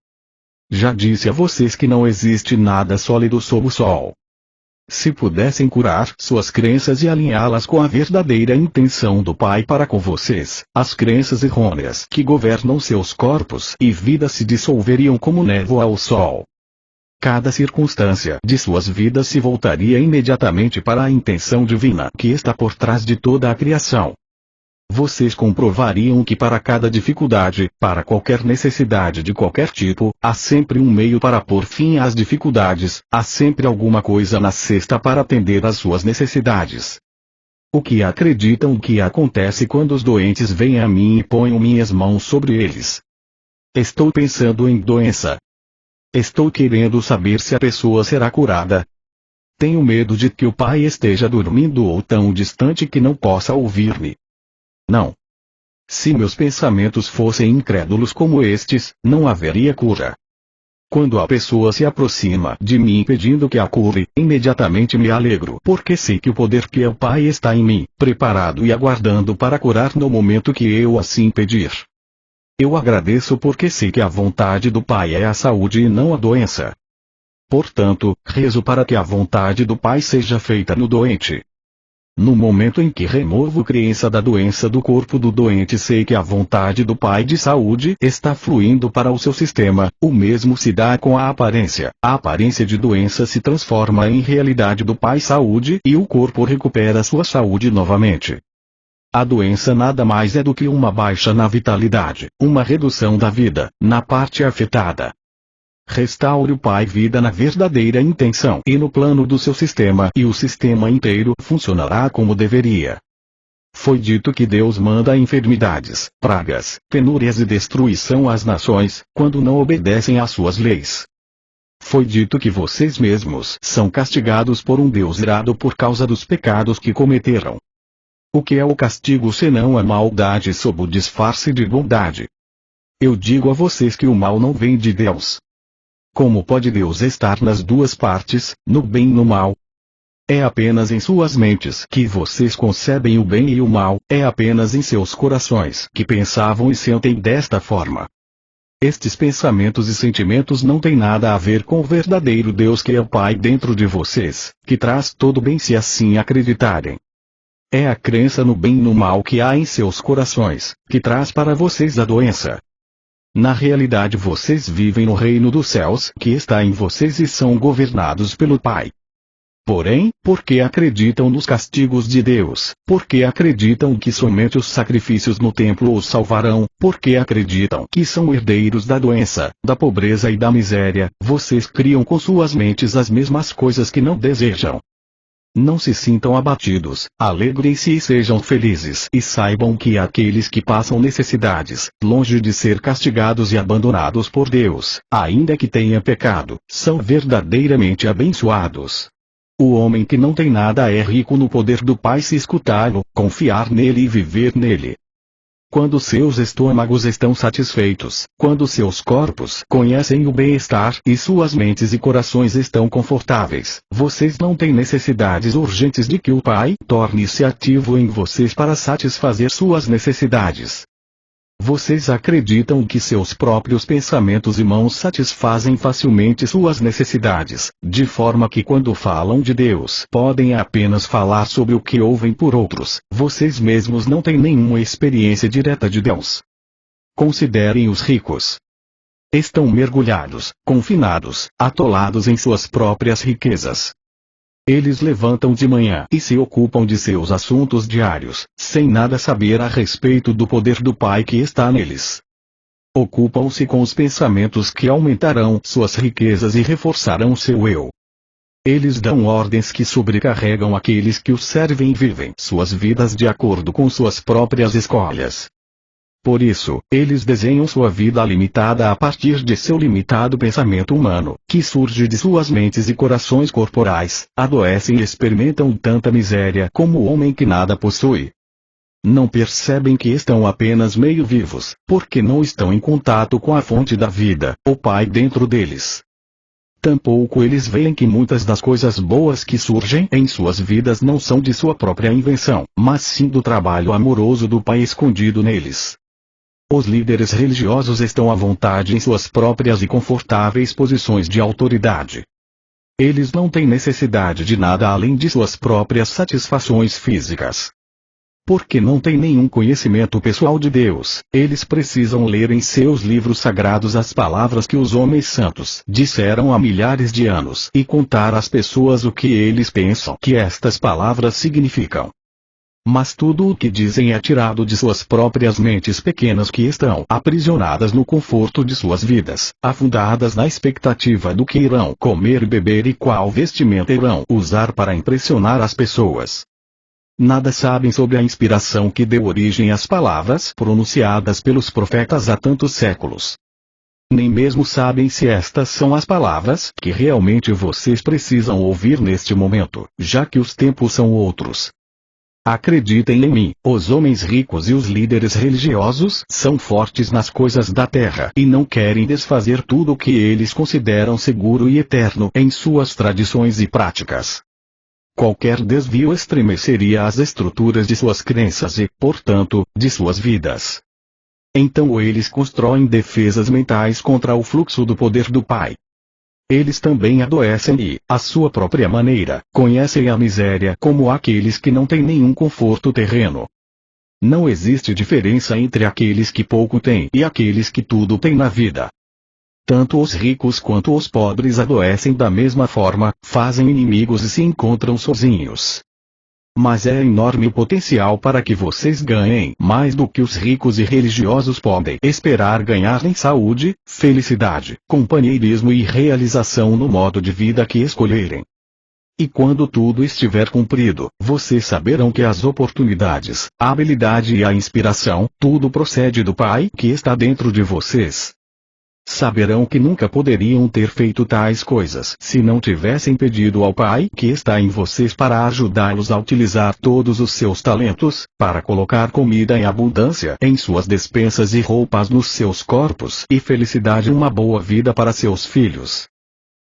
[SPEAKER 1] Já disse a vocês que não existe nada sólido sob o sol. Se pudessem curar suas crenças e alinhá-las com a verdadeira intenção do Pai para com vocês, as crenças errôneas que governam seus corpos e vidas se dissolveriam como névoa ao sol. Cada circunstância de suas vidas se voltaria imediatamente para a intenção divina que está por trás de toda a criação. Vocês comprovariam que para cada dificuldade, para qualquer necessidade de qualquer tipo, há sempre um meio para pôr fim às dificuldades, há sempre alguma coisa na cesta para atender às suas necessidades. O que acreditam que acontece quando os doentes vêm a mim e ponho minhas mãos sobre eles? Estou pensando em doença. Estou querendo saber se a pessoa será curada. Tenho medo de que o Pai esteja dormindo ou tão distante que não possa ouvir-me. Não. Se meus pensamentos fossem incrédulos como estes, não haveria cura. Quando a pessoa se aproxima de mim pedindo que a cure, imediatamente me alegro porque sei que o poder que é o Pai está em mim, preparado e aguardando para curar no momento que eu assim pedir. Eu agradeço porque sei que a vontade do Pai é a saúde e não a doença. Portanto, rezo para que a vontade do Pai seja feita no doente. No momento em que removo crença da doença do corpo do doente, sei que a vontade do Pai de saúde está fluindo para o seu sistema, o mesmo se dá com a aparência de doença se transforma em realidade do Pai saúde e o corpo recupera sua saúde novamente. A doença nada mais é do que uma baixa na vitalidade, uma redução da vida, na parte afetada. Restaure o Pai vida na verdadeira intenção e no plano do seu sistema e o sistema inteiro funcionará como deveria. Foi dito que Deus manda enfermidades, pragas, penúrias e destruição às nações, quando não obedecem às suas leis. Foi dito que vocês mesmos são castigados por um Deus irado por causa dos pecados que cometeram. O que é o castigo senão a maldade sob o disfarce de bondade? Eu digo a vocês que o mal não vem de Deus. Como pode Deus estar nas duas partes, no bem e no mal? É apenas em suas mentes que vocês concebem o bem e o mal, é apenas em seus corações que pensavam e sentem desta forma. Estes pensamentos e sentimentos não têm nada a ver com o verdadeiro Deus que é o Pai dentro de vocês, que traz todo o bem se assim acreditarem. É a crença no bem e no mal que há em seus corações, que traz para vocês a doença. Na realidade vocês vivem no reino dos céus que está em vocês e são governados pelo Pai. Porém, porque acreditam nos castigos de Deus, porque acreditam que somente os sacrifícios no templo os salvarão, porque acreditam que são herdeiros da doença, da pobreza e da miséria, vocês criam com suas mentes as mesmas coisas que não desejam. Não se sintam abatidos, alegrem-se e sejam felizes. E saibam que aqueles que passam necessidades, longe de ser castigados e abandonados por Deus, ainda que tenham pecado, são verdadeiramente abençoados. O homem que não tem nada é rico no poder do Pai se escutá-lo, confiar nele e viver nele. Quando seus estômagos estão satisfeitos, quando seus corpos conhecem o bem-estar e suas mentes e corações estão confortáveis, vocês não têm necessidades urgentes de que o Pai torne-se ativo em vocês para satisfazer suas necessidades. Vocês acreditam que seus próprios pensamentos e mãos satisfazem facilmente suas necessidades, de forma que quando falam de Deus podem apenas falar sobre o que ouvem por outros, vocês mesmos não têm nenhuma experiência direta de Deus. Considerem os ricos. Estão mergulhados, confinados, atolados em suas próprias riquezas. Eles levantam de manhã e se ocupam de seus assuntos diários, sem nada saber a respeito do poder do Pai que está neles. Ocupam-se com os pensamentos que aumentarão suas riquezas e reforçarão seu eu. Eles dão ordens que sobrecarregam aqueles que os servem e vivem suas vidas de acordo com suas próprias escolhas. Por isso, eles desenham sua vida limitada a partir de seu limitado pensamento humano, que surge de suas mentes e corações corporais, adoecem e experimentam tanta miséria como o homem que nada possui. Não percebem que estão apenas meio vivos, porque não estão em contato com a fonte da vida, o Pai dentro deles. Tampouco eles veem que muitas das coisas boas que surgem em suas vidas não são de sua própria invenção, mas sim do trabalho amoroso do Pai escondido neles. Os líderes religiosos estão à vontade em suas próprias e confortáveis posições de autoridade. Eles não têm necessidade de nada além de suas próprias satisfações físicas. Porque não têm nenhum conhecimento pessoal de Deus, eles precisam ler em seus livros sagrados as palavras que os homens santos disseram há milhares de anos e contar às pessoas o que eles pensam que estas palavras significam. Mas tudo o que dizem é tirado de suas próprias mentes pequenas que estão aprisionadas no conforto de suas vidas, afundadas na expectativa do que irão comer e beber e qual vestimenta irão usar para impressionar as pessoas. Nada sabem sobre a inspiração que deu origem às palavras pronunciadas pelos profetas há tantos séculos. Nem mesmo sabem se estas são as palavras que realmente vocês precisam ouvir neste momento, já que os tempos são outros. Acreditem em mim, os homens ricos e os líderes religiosos são fortes nas coisas da terra e não querem desfazer tudo o que eles consideram seguro e eterno em suas tradições e práticas. Qualquer desvio estremeceria as estruturas de suas crenças e, portanto, de suas vidas. Então eles constroem defesas mentais contra o fluxo do poder do Pai. Eles também adoecem e, à sua própria maneira, conhecem a miséria como aqueles que não têm nenhum conforto terreno. Não existe diferença entre aqueles que pouco têm e aqueles que tudo têm na vida. Tanto os ricos quanto os pobres adoecem da mesma forma, fazem inimigos e se encontram sozinhos. Mas é enorme o potencial para que vocês ganhem mais do que os ricos e religiosos podem esperar ganhar em saúde, felicidade, companheirismo e realização no modo de vida que escolherem. E quando tudo estiver cumprido, vocês saberão que as oportunidades, a habilidade e a inspiração, tudo procede do Pai que está dentro de vocês. Saberão que nunca poderiam ter feito tais coisas se não tivessem pedido ao Pai que está em vocês para ajudá-los a utilizar todos os seus talentos, para colocar comida em abundância em suas despensas e roupas nos seus corpos e felicidade uma boa vida para seus filhos.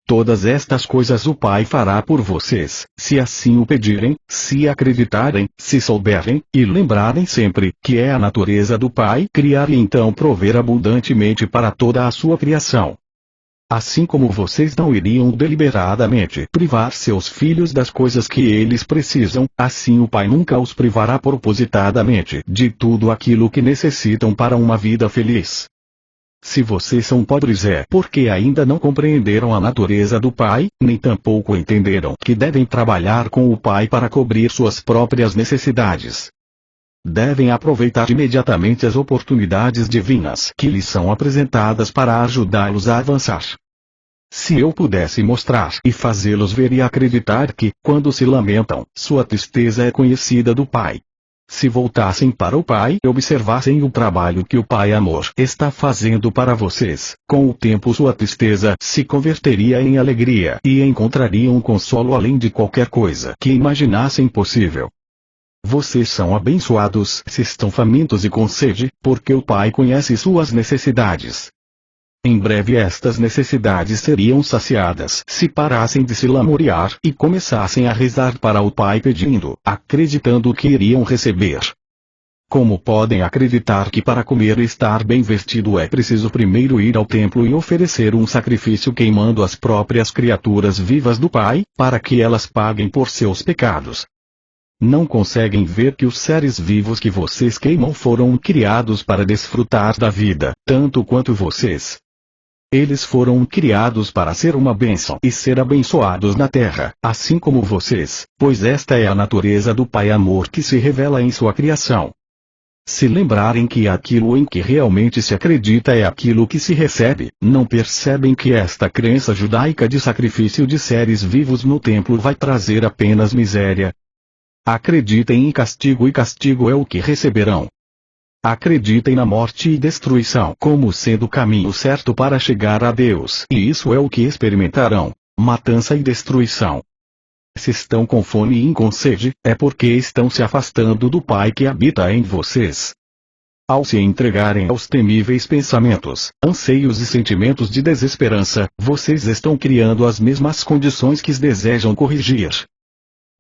[SPEAKER 1] Todas estas coisas o Pai fará por vocês, se assim o pedirem, se acreditarem, se souberem, e lembrarem sempre que é a natureza do Pai criar e então prover abundantemente para toda a sua criação. Assim como vocês não iriam deliberadamente privar seus filhos das coisas que eles precisam, assim o Pai nunca os privará propositadamente de tudo aquilo que necessitam para uma vida feliz. Se vocês são pobres é porque ainda não compreenderam a natureza do Pai, nem tampouco entenderam que devem trabalhar com o Pai para cobrir suas próprias necessidades. Devem aproveitar imediatamente as oportunidades divinas que lhes são apresentadas para ajudá-los a avançar. Se eu pudesse mostrar e fazê-los ver e acreditar que, quando se lamentam, sua tristeza é conhecida do Pai. Se voltassem para o Pai e observassem o trabalho que o Pai Amor está fazendo para vocês, com o tempo sua tristeza se converteria em alegria e encontrariam um consolo além de qualquer coisa que imaginassem possível. Vocês são abençoados se estão famintos e com sede, porque o Pai conhece suas necessidades. Em breve estas necessidades seriam saciadas se parassem de se lamuriar e começassem a rezar para o Pai pedindo, acreditando que iriam receber. Como podem acreditar que para comer e estar bem vestido é preciso primeiro ir ao templo e oferecer um sacrifício queimando as próprias criaturas vivas do Pai, para que elas paguem por seus pecados? Não conseguem ver que os seres vivos que vocês queimam foram criados para desfrutar da vida, tanto quanto vocês. Eles foram criados para ser uma bênção e ser abençoados na terra, assim como vocês, pois esta é a natureza do Pai Amor que se revela em sua criação. Se lembrarem que aquilo em que realmente se acredita é aquilo que se recebe, não percebem que esta crença judaica de sacrifício de seres vivos no templo vai trazer apenas miséria? Acreditem em castigo e castigo é o que receberão. Acreditem na morte e destruição como sendo o caminho certo para chegar a Deus, e isso é o que experimentarão: matança e destruição. Se estão com fome e com sede, é porque estão se afastando do Pai que habita em vocês. Ao se entregarem aos temíveis pensamentos, anseios e sentimentos de desesperança, vocês estão criando as mesmas condições que desejam corrigir.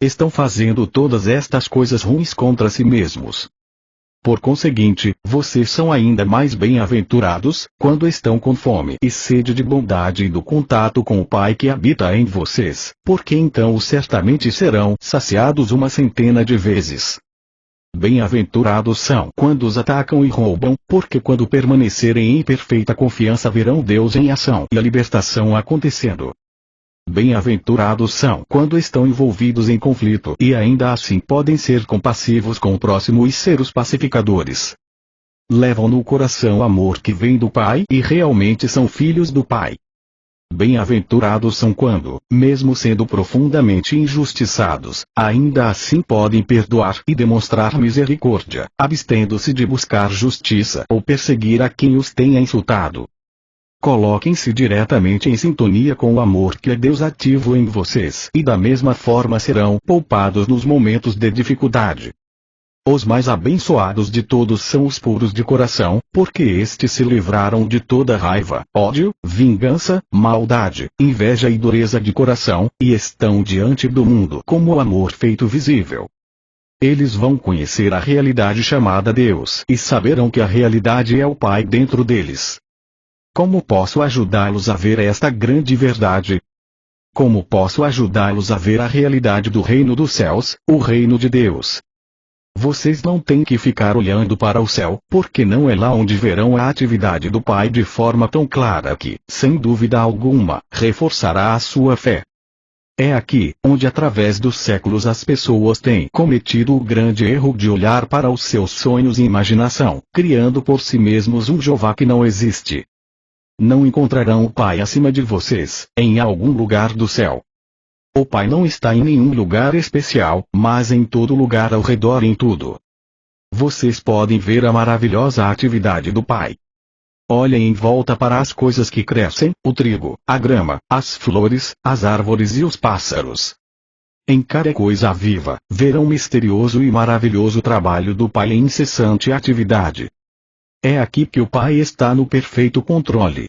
[SPEAKER 1] Estão fazendo todas estas coisas ruins contra si mesmos. Por conseguinte, vocês são ainda mais bem-aventurados, quando estão com fome e sede de bondade e do contato com o Pai que habita em vocês, porque então certamente serão saciados 100 de vezes. Bem-aventurados são quando os atacam e roubam, porque quando permanecerem em perfeita confiança verão Deus em ação e a libertação acontecendo. Bem-aventurados são quando estão envolvidos em conflito e ainda assim podem ser compassivos com o próximo e ser os pacificadores. Levam no coração o amor que vem do Pai e realmente são filhos do Pai. Bem-aventurados são quando, mesmo sendo profundamente injustiçados, ainda assim podem perdoar e demonstrar misericórdia, abstendo-se de buscar justiça ou perseguir a quem os tenha insultado. Coloquem-se diretamente em sintonia com o amor que é Deus ativo em vocês e da mesma forma serão poupados nos momentos de dificuldade. Os mais abençoados de todos são os puros de coração, porque estes se livraram de toda raiva, ódio, vingança, maldade, inveja e dureza de coração, e estão diante do mundo como o amor feito visível. Eles vão conhecer a realidade chamada Deus e saberão que a realidade é o Pai dentro deles. Como posso ajudá-los a ver esta grande verdade? Como posso ajudá-los a ver a realidade do reino dos céus, o reino de Deus? Vocês não têm que ficar olhando para o céu, porque não é lá onde verão a atividade do Pai de forma tão clara que, sem dúvida alguma, reforçará a sua fé. É aqui, onde através dos séculos as pessoas têm cometido o grande erro de olhar para os seus sonhos e imaginação, criando por si mesmos um Jeová que não existe. Não encontrarão o Pai acima de vocês, em algum lugar do céu. O Pai não está em nenhum lugar especial, mas em todo lugar ao redor em tudo. Vocês podem ver a maravilhosa atividade do Pai. Olhem em volta para as coisas que crescem, o trigo, a grama, as flores, as árvores e os pássaros. Em cada coisa viva, verão misterioso e maravilhoso trabalho do Pai em incessante atividade. É aqui que o Pai está no perfeito controle.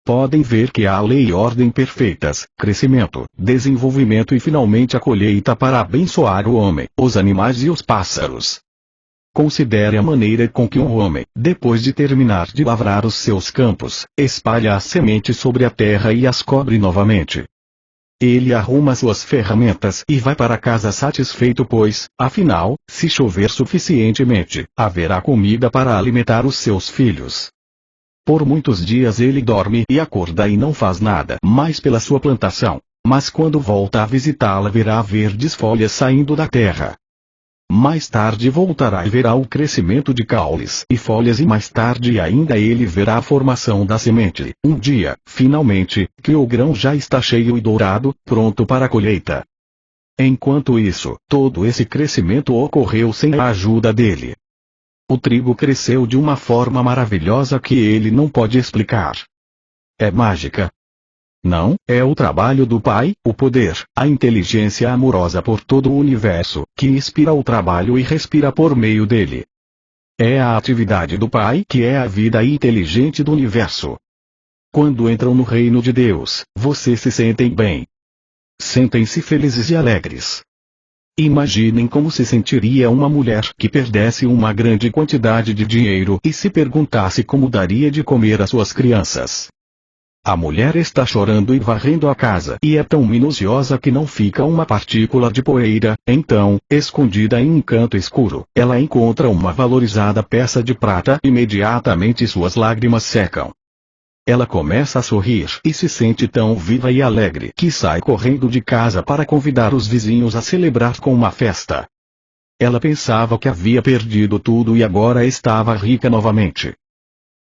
[SPEAKER 1] Podem ver que há lei e ordem perfeitas, crescimento, desenvolvimento e finalmente a colheita para abençoar o homem, os animais e os pássaros. Considere a maneira com que um homem, depois de terminar de lavrar os seus campos, espalha as sementes sobre a terra e as cobre novamente. Ele arruma suas ferramentas e vai para casa satisfeito pois, afinal, se chover suficientemente, haverá comida para alimentar os seus filhos. Por muitos dias ele dorme e acorda e não faz nada mais pela sua plantação, mas quando volta a visitá-la verá verdes folhas saindo da terra. mais tarde voltará e verá o crescimento de caules e folhas e mais tarde ainda ele verá a formação da semente. Um dia, finalmente, que o grão já está cheio e dourado, pronto para a colheita. Enquanto isso, todo esse crescimento ocorreu sem a ajuda dele. O trigo cresceu de uma forma maravilhosa que ele não pode explicar. É mágica? Não, é o trabalho do Pai, o poder, a inteligência amorosa por todo o universo, que inspira o trabalho e respira por meio dele. É a atividade do Pai que é a vida inteligente do universo. Quando entram no reino de Deus, vocês se sentem bem. Sentem-se felizes e alegres. Imaginem como se sentiria uma mulher que perdesse uma grande quantidade de dinheiro e se perguntasse como daria de comer às suas crianças. A mulher está chorando e varrendo a casa e é tão minuciosa que não fica uma partícula de poeira, então, escondida em um canto escuro, ela encontra uma valorizada peça de prata e imediatamente suas lágrimas secam. Ela começa a sorrir e se sente tão viva e alegre que sai correndo de casa para convidar os vizinhos a celebrar com uma festa. Ela pensava que havia perdido tudo e agora estava rica novamente.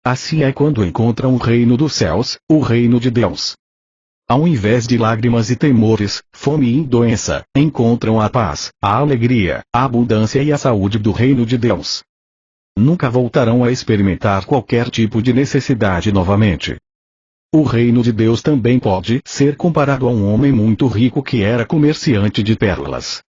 [SPEAKER 1] Assim é quando encontram o reino dos céus, o reino de Deus. Ao invés de lágrimas e temores, fome e doença, encontram a paz, a alegria, a abundância e a saúde do reino de Deus. Nunca voltarão a experimentar qualquer tipo de necessidade novamente. O reino de Deus também pode ser comparado a um homem muito rico que era comerciante de pérolas.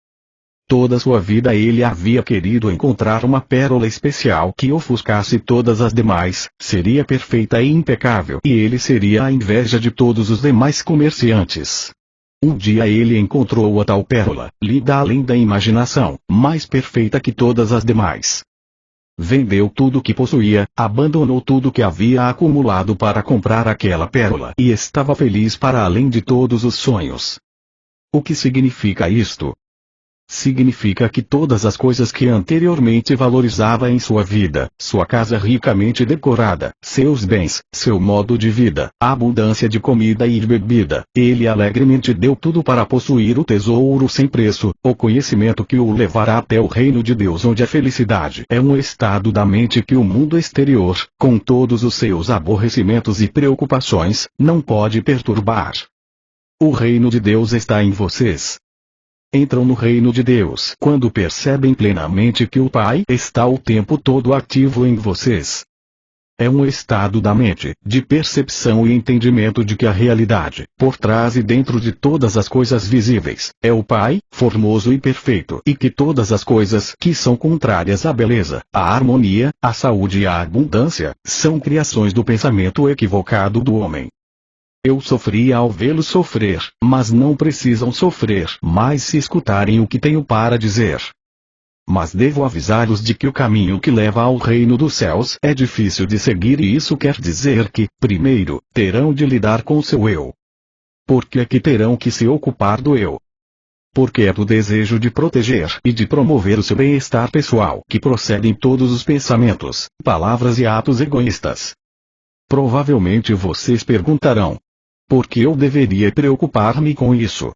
[SPEAKER 1] Toda sua vida ele havia querido encontrar uma pérola especial que ofuscasse todas as demais, seria perfeita e impecável e ele seria a inveja de todos os demais comerciantes. Um dia ele encontrou a tal pérola, linda além da imaginação, mais perfeita que todas as demais. Vendeu tudo o que possuía, abandonou tudo que havia acumulado para comprar aquela pérola e estava feliz para além de todos os sonhos. O que significa isto? Significa que todas as coisas que anteriormente valorizava em sua vida, sua casa ricamente decorada, seus bens, seu modo de vida, a abundância de comida e de bebida, ele alegremente deu tudo para possuir o tesouro sem preço, o conhecimento que o levará até o reino de Deus onde a felicidade é um estado da mente que o mundo exterior, com todos os seus aborrecimentos e preocupações, não pode perturbar. O reino de Deus está em vocês. Entram no reino de Deus quando percebem plenamente que o Pai está o tempo todo ativo em vocês. É um estado da mente, de percepção e entendimento de que a realidade, por trás e dentro de todas as coisas visíveis, é o Pai, formoso e perfeito, e que todas as coisas que são contrárias à beleza, à harmonia, à saúde e à abundância, são criações do pensamento equivocado do homem. Eu sofria ao vê-los sofrer, mas não precisam sofrer mais se escutarem o que tenho para dizer. Mas devo avisá-los de que o caminho que leva ao reino dos céus é difícil de seguir e isso quer dizer que, primeiro, terão de lidar com seu eu. Por que é que terão que se ocupar do eu? Porque é do desejo de proteger e de promover o seu bem-estar pessoal que procedem todos os pensamentos, palavras e atos egoístas. Provavelmente vocês perguntarão: por que eu deveria preocupar-me com isso?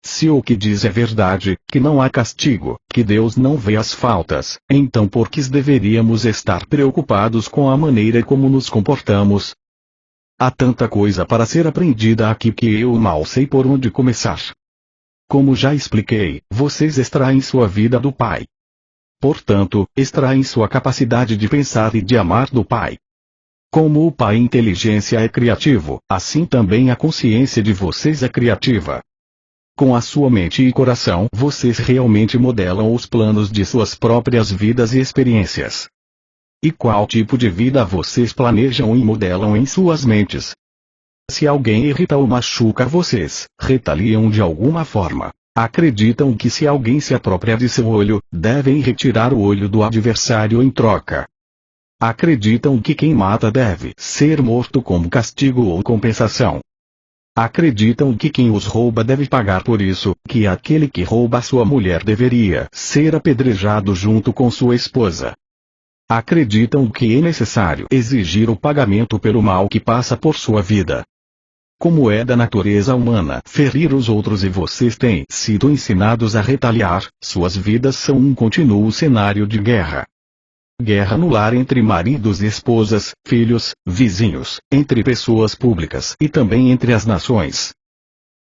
[SPEAKER 1] Se o que diz é verdade, que não há castigo, que Deus não vê as faltas, então por que deveríamos estar preocupados com a maneira como nos comportamos? Há tanta coisa para ser aprendida aqui que eu mal sei por onde começar. Como já expliquei, vocês extraem sua vida do Pai. Portanto, extraem sua capacidade de pensar e de amar do Pai. Como o Pai Inteligência é criativo, assim também a consciência de vocês é criativa. Com a sua mente e coração vocês realmente modelam os planos de suas próprias vidas e experiências. E qual tipo de vida vocês planejam e modelam em suas mentes? Se alguém irrita ou machuca vocês, retaliam de alguma forma. Acreditam que se alguém se apropria de seu olho, devem retirar o olho do adversário em troca. Acreditam que quem mata deve ser morto como castigo ou compensação. Acreditam que quem os rouba deve pagar por isso, que aquele que rouba sua mulher deveria ser apedrejado junto com sua esposa. Acreditam que é necessário exigir o pagamento pelo mal que passa por sua vida. Como é da natureza humana ferir os outros e vocês têm sido ensinados a retaliar, suas vidas são um contínuo cenário de guerra. Guerra no lar entre maridos e esposas, filhos, vizinhos, entre pessoas públicas e também entre as nações.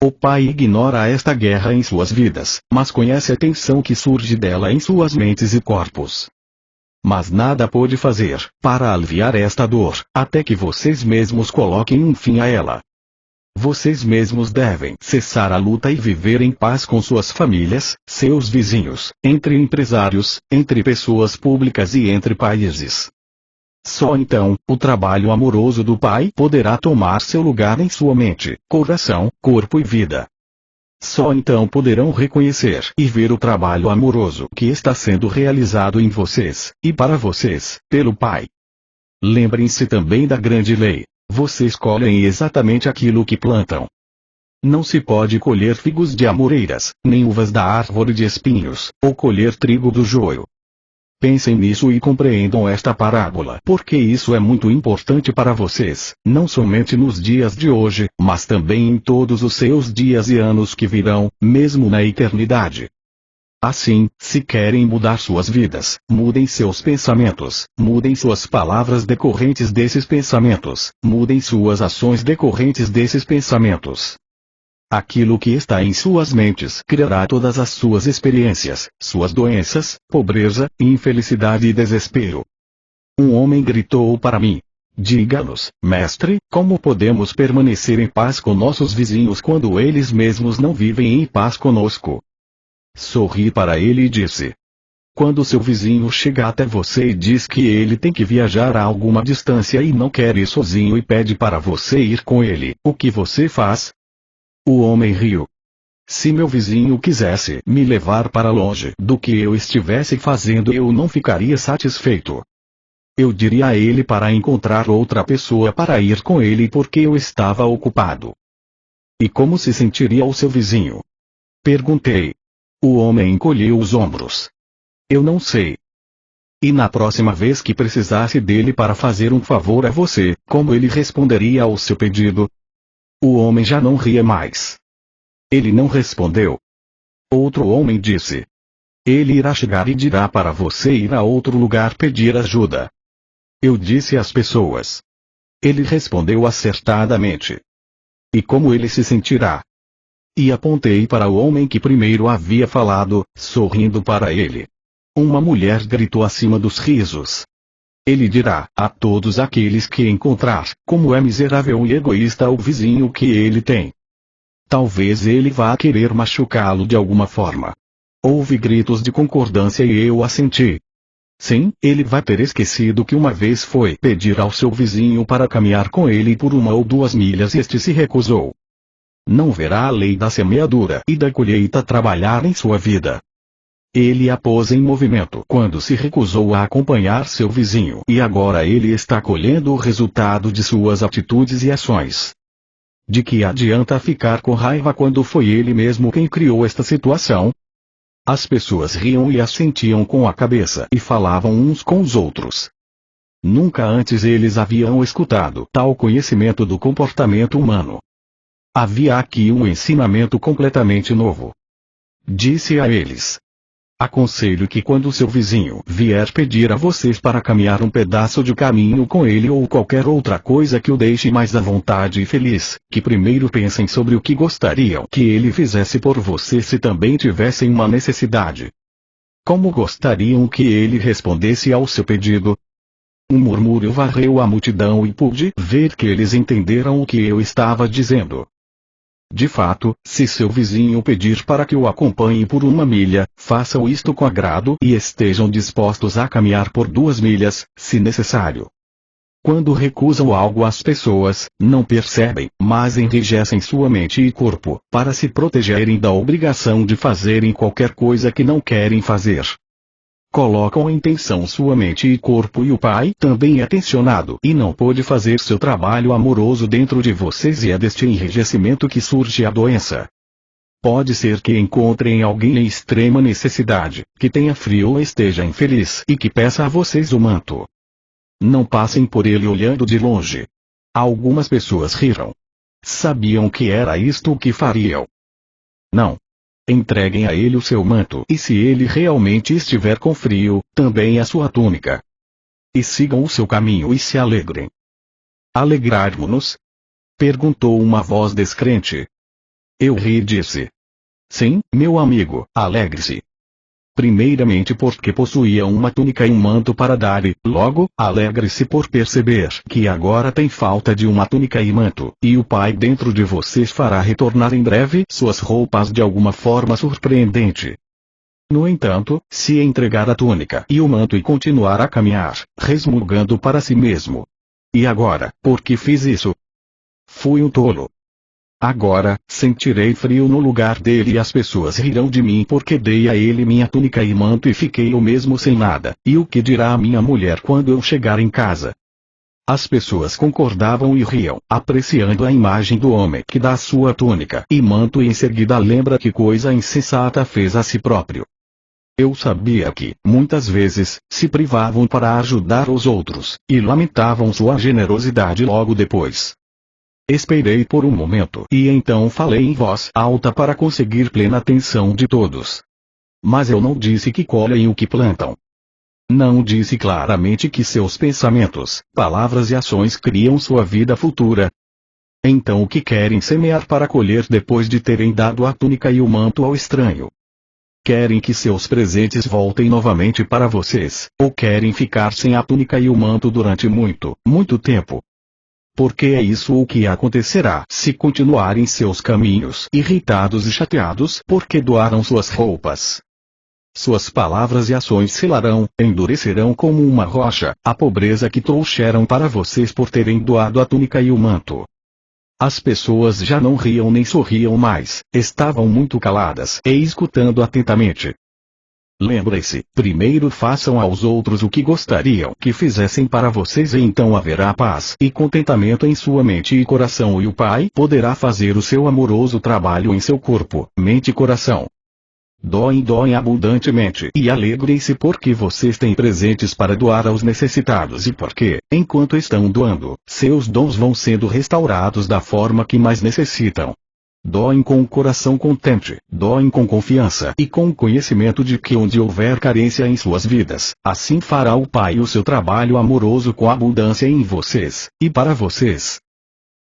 [SPEAKER 1] O pai ignora esta guerra em suas vidas, mas conhece a tensão que surge dela em suas mentes e corpos. Mas nada pode fazer para aliviar esta dor, até que vocês mesmos coloquem um fim a ela. Vocês mesmos devem cessar a luta e viver em paz com suas famílias, seus vizinhos, entre empresários, entre pessoas públicas e entre países. Só então, o trabalho amoroso do Pai poderá tomar seu lugar em sua mente, coração, corpo e vida. Só então poderão reconhecer e ver o trabalho amoroso que está sendo realizado em vocês, e para vocês, pelo Pai. Lembrem-se também da grande lei. Vocês colhem exatamente aquilo que plantam. Não se pode colher figos de amoreiras, nem uvas da árvore de espinhos, ou colher trigo do joio. Pensem nisso e compreendam esta parábola, porque isso é muito importante para vocês, não somente nos dias de hoje, mas também em todos os seus dias e anos que virão, mesmo na eternidade. Assim, se querem mudar suas vidas, mudem seus pensamentos, mudem suas palavras decorrentes desses pensamentos, mudem suas ações decorrentes desses pensamentos. Aquilo que está em suas mentes criará todas as suas experiências, suas doenças, pobreza, infelicidade e desespero. Um homem gritou para mim: diga-nos, mestre, como podemos permanecer em paz com nossos vizinhos quando eles mesmos não vivem em paz conosco? Sorri para ele e disse: quando seu vizinho chega até você e diz que ele tem que viajar a alguma distância e não quer ir sozinho e pede para você ir com ele, o que você faz? O homem riu. Se meu vizinho quisesse me levar para longe do que eu estivesse fazendo, eu não ficaria satisfeito. Eu diria a ele para encontrar outra pessoa para ir com ele porque eu estava ocupado. E como se sentiria o seu vizinho? Perguntei. O homem encolheu os ombros. Eu não sei. E na próxima vez que precisasse dele para fazer um favor a você, como ele responderia ao seu pedido? O homem já não ria mais. Ele não respondeu. Outro homem disse: ele irá chegar e dirá para você ir a outro lugar pedir ajuda. Eu disse às pessoas. Ele respondeu acertadamente. E como ele se sentirá? E apontei para o homem que primeiro havia falado, sorrindo para ele. Uma mulher gritou acima dos risos. Ele dirá a todos aqueles que encontrar, como é miserável e egoísta o vizinho que ele tem. Talvez ele vá querer machucá-lo de alguma forma. Houve gritos de concordância e eu assenti. Sim, ele vai ter esquecido que uma vez foi pedir ao seu vizinho para caminhar com ele por 1 ou 2 milhas e este se recusou. Não verá a lei da semeadura e da colheita trabalhar em sua vida. Ele a pôs em movimento quando se recusou a acompanhar seu vizinho e agora ele está colhendo o resultado de suas atitudes e ações. De que adianta ficar com raiva quando foi ele mesmo quem criou esta situação? As pessoas riam e assentiam com a cabeça e falavam uns com os outros. Nunca antes eles haviam escutado tal conhecimento do comportamento humano. Havia aqui um ensinamento completamente novo. Disse a eles: aconselho que quando seu vizinho vier pedir a vocês para caminhar um pedaço de caminho com ele ou qualquer outra coisa que o deixe mais à vontade e feliz, que primeiro pensem sobre o que gostariam que ele fizesse por você se também tivessem uma necessidade. Como gostariam que ele respondesse ao seu pedido? Um murmúrio varreu a multidão e pude ver que eles entenderam o que eu estava dizendo. De fato, se seu vizinho pedir para que o acompanhe por 1 milha, façam isto com agrado e estejam dispostos a caminhar por 2 milhas, se necessário. Quando recusam algo às pessoas, não percebem, mas enrijecem sua mente e corpo, para se protegerem da obrigação de fazerem qualquer coisa que não querem fazer. Colocam em tensão sua mente e corpo e o Pai também é tensionado e não pode fazer seu trabalho amoroso dentro de vocês e é deste enrijecimento que surge a doença. Pode ser que encontrem alguém em extrema necessidade, que tenha frio ou esteja infeliz e que peça a vocês o manto. Não passem por ele olhando de longe. Algumas pessoas riram. Sabiam que era isto o que fariam. Não. Entreguem a ele o seu manto, e se ele realmente estiver com frio, também a sua túnica. E sigam o seu caminho e se alegrem. Alegrarmos-nos? Perguntou uma voz descrente. Eu ri e disse. Sim, meu amigo, alegre-se. Primeiramente porque possuía uma túnica e um manto para dar e, logo, alegre-se por perceber que agora tem falta de uma túnica e manto, e o Pai dentro de vocês fará retornar em breve suas roupas de alguma forma surpreendente. No entanto, se entregar a túnica e o manto e continuar a caminhar, resmungando para si mesmo. E agora, por que fiz isso? Fui um tolo. Agora, sentirei frio no lugar dele e as pessoas rirão de mim porque dei a ele minha túnica e manto e fiquei eu mesmo sem nada. E o que dirá a minha mulher quando eu chegar em casa? As pessoas concordavam e riam, apreciando a imagem do homem que dá sua túnica e manto e em seguida lembra que coisa insensata fez a si próprio. Eu sabia que, muitas vezes, se privavam para ajudar os outros, e lamentavam sua generosidade logo depois. Esperei por um momento e então falei em voz alta para conseguir plena atenção de todos. Mas eu não disse que colhem o que plantam. Não disse claramente que seus pensamentos, palavras e ações criam sua vida futura. Então o que querem semear para colher depois de terem dado a túnica e o manto ao estranho? Querem que seus presentes voltem novamente para vocês, ou querem ficar sem a túnica e o manto durante muito, muito tempo? Porque é isso o que acontecerá se continuarem seus caminhos irritados e chateados porque doaram suas roupas. Suas palavras e ações selarão, endurecerão como uma rocha, a pobreza que trouxeram para vocês por terem doado a túnica e o manto. As pessoas já não riam nem sorriam mais, estavam muito caladas e escutando atentamente. Lembrem-se, primeiro façam aos outros o que gostariam que fizessem para vocês e então haverá paz e contentamento em sua mente e coração e o Pai poderá fazer o seu amoroso trabalho em seu corpo, mente e coração. Doem abundantemente e alegrem-se porque vocês têm presentes para doar aos necessitados e porque, enquanto estão doando, seus dons vão sendo restaurados da forma que mais necessitam. Doem com o coração contente, doem com confiança e com o conhecimento de que onde houver carência em suas vidas, assim fará o Pai o seu trabalho amoroso com abundância em vocês, e para vocês.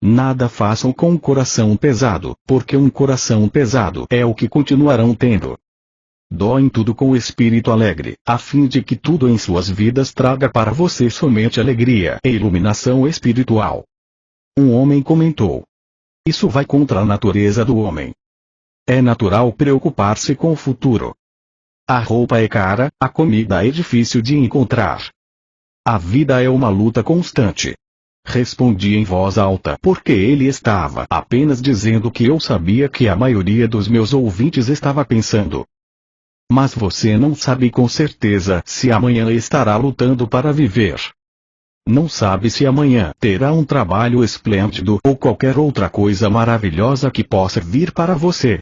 [SPEAKER 1] Nada façam com o coração pesado, porque um coração pesado é o que continuarão tendo. Doem tudo com o espírito alegre, a fim de que tudo em suas vidas traga para vocês somente alegria e iluminação espiritual. Um homem comentou. Isso vai contra a natureza do homem. É natural preocupar-se com o futuro. A roupa é cara, a comida é difícil de encontrar. A vida é uma luta constante. Respondi em voz alta porque ele estava apenas dizendo que eu sabia que a maioria dos meus ouvintes estava pensando. Mas você não sabe com certeza se amanhã estará lutando para viver. Não sabe se amanhã terá um trabalho esplêndido ou qualquer outra coisa maravilhosa que possa vir para você.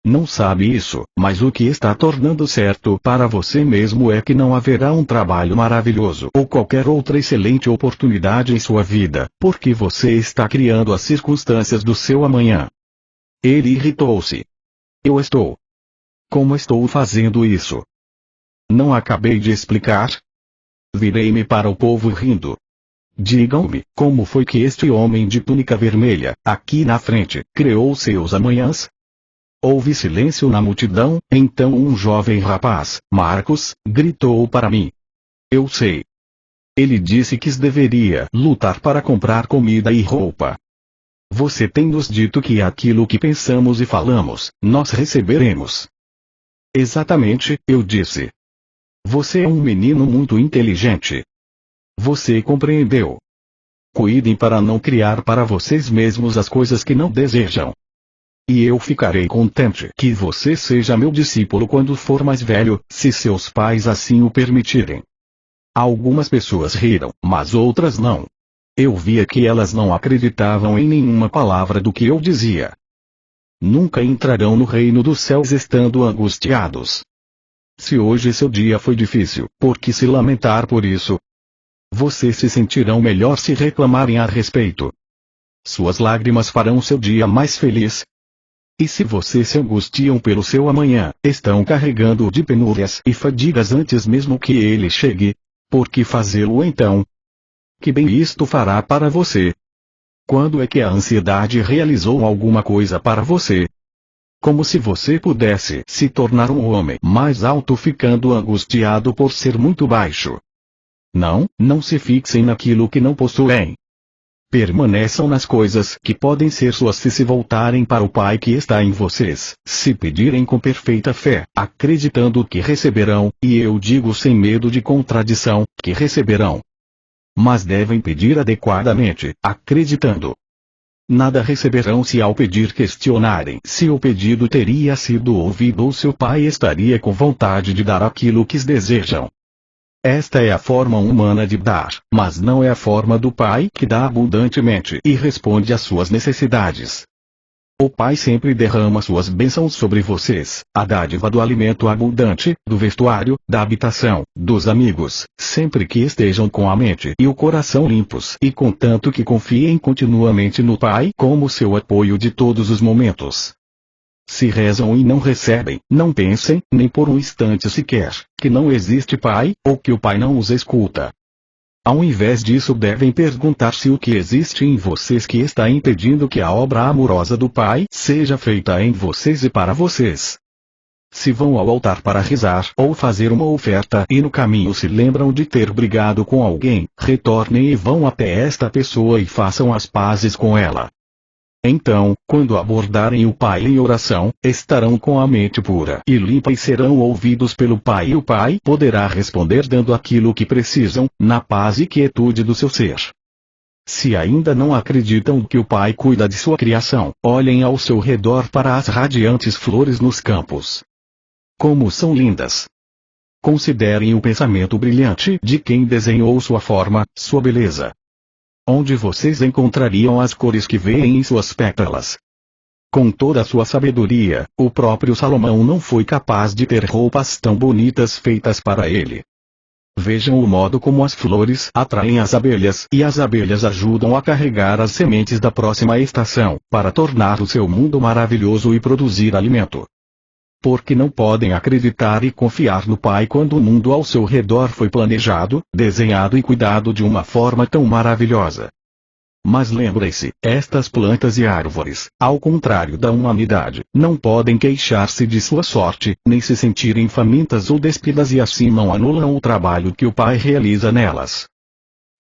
[SPEAKER 1] Não sabe isso, mas o que está tornando certo para você mesmo é que não haverá um trabalho maravilhoso ou qualquer outra excelente oportunidade em sua vida, porque você está criando as circunstâncias do seu amanhã. Ele irritou-se. Eu estou. Como estou fazendo isso? Não acabei de explicar? Virei-me para o povo rindo. Digam-me, como foi que este homem de túnica vermelha, aqui na frente, criou seus amanhãs? Houve silêncio na multidão, então um jovem rapaz, Marcos, gritou para mim. Eu sei. Ele disse que deveria lutar para comprar comida e roupa. Você tem nos dito que aquilo que pensamos e falamos, nós receberemos. Exatamente, eu disse. Você é um menino muito inteligente. Você compreendeu. Cuidem para não criar para vocês mesmos as coisas que não desejam. E eu ficarei contente que você seja meu discípulo quando for mais velho, se seus pais assim o permitirem. Algumas pessoas riram, mas outras não. Eu via que elas não acreditavam em nenhuma palavra do que eu dizia. Nunca entrarão no reino dos céus estando angustiados. Se hoje seu dia foi difícil, por que se lamentar por isso? Vocês se sentirão melhor se reclamarem a respeito. Suas lágrimas farão seu dia mais feliz. E se vocês se angustiam pelo seu amanhã, estão carregando de penúrias e fadigas antes mesmo que ele chegue, por que fazê-lo então? Que bem isto fará para você? Quando é que a ansiedade realizou alguma coisa para você? Como se você pudesse se tornar um homem mais alto ficando angustiado por ser muito baixo. Não se fixem naquilo que não possuem. Permaneçam nas coisas que podem ser suas se voltarem para o Pai que está em vocês, se pedirem com perfeita fé, acreditando que receberão, e eu digo sem medo de contradição, que receberão. Mas devem pedir adequadamente, acreditando. Nada receberão se ao pedir questionarem se o pedido teria sido ouvido ou seu Pai estaria com vontade de dar aquilo que desejam. Esta é a forma humana de dar, mas não é a forma do Pai que dá abundantemente e responde às suas necessidades. O Pai sempre derrama suas bênçãos sobre vocês, a dádiva do alimento abundante, do vestuário, da habitação, dos amigos, sempre que estejam com a mente e o coração limpos e contanto que confiem continuamente no Pai como seu apoio de todos os momentos. Se rezam e não recebem, não pensem, nem por um instante sequer, que não existe Pai, ou que o Pai não os escuta. Ao invés disso devem perguntar-se o que existe em vocês que está impedindo que a obra amorosa do Pai seja feita em vocês e para vocês. Se vão ao altar para rezar ou fazer uma oferta e no caminho se lembram de ter brigado com alguém, retornem e vão até esta pessoa e façam as pazes com ela. Então, quando abordarem o Pai em oração, estarão com a mente pura e limpa e serão ouvidos pelo Pai e o Pai poderá responder dando aquilo que precisam, na paz e quietude do seu ser. Se ainda não acreditam que o Pai cuida de sua criação, olhem ao seu redor para as radiantes flores nos campos. Como são lindas! Considerem o pensamento brilhante de quem desenhou sua forma, sua beleza. Onde vocês encontrariam as cores que veem em suas pétalas? Com toda a sua sabedoria, o próprio Salomão não foi capaz de ter roupas tão bonitas feitas para ele. Vejam o modo como as flores atraem as abelhas e as abelhas ajudam a carregar as sementes da próxima estação, para tornar o seu mundo maravilhoso e produzir alimento. Porque não podem acreditar e confiar no Pai quando o mundo ao seu redor foi planejado, desenhado e cuidado de uma forma tão maravilhosa. Mas lembrem-se, estas plantas e árvores, ao contrário da humanidade, não podem queixar-se de sua sorte, nem se sentirem famintas ou despidas e assim não anulam o trabalho que o Pai realiza nelas.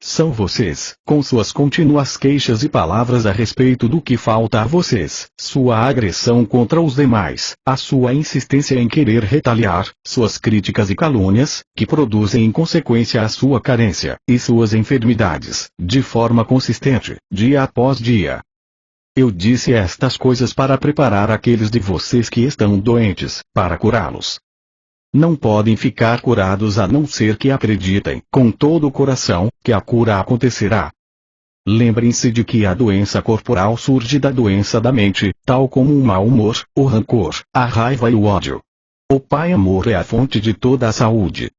[SPEAKER 1] São vocês, com suas contínuas queixas e palavras a respeito do que falta a vocês, sua agressão contra os demais, a sua insistência em querer retaliar, suas críticas e calúnias, que produzem em consequência a sua carência, e suas enfermidades, de forma consistente, dia após dia. Eu disse estas coisas para preparar aqueles de vocês que estão doentes, para curá-los. Não podem ficar curados a não ser que acreditem, com todo o coração, que a cura acontecerá. Lembrem-se de que a doença corporal surge da doença da mente, tal como o mau humor, o rancor, a raiva e o ódio. O Pai Amor é a fonte de toda a saúde.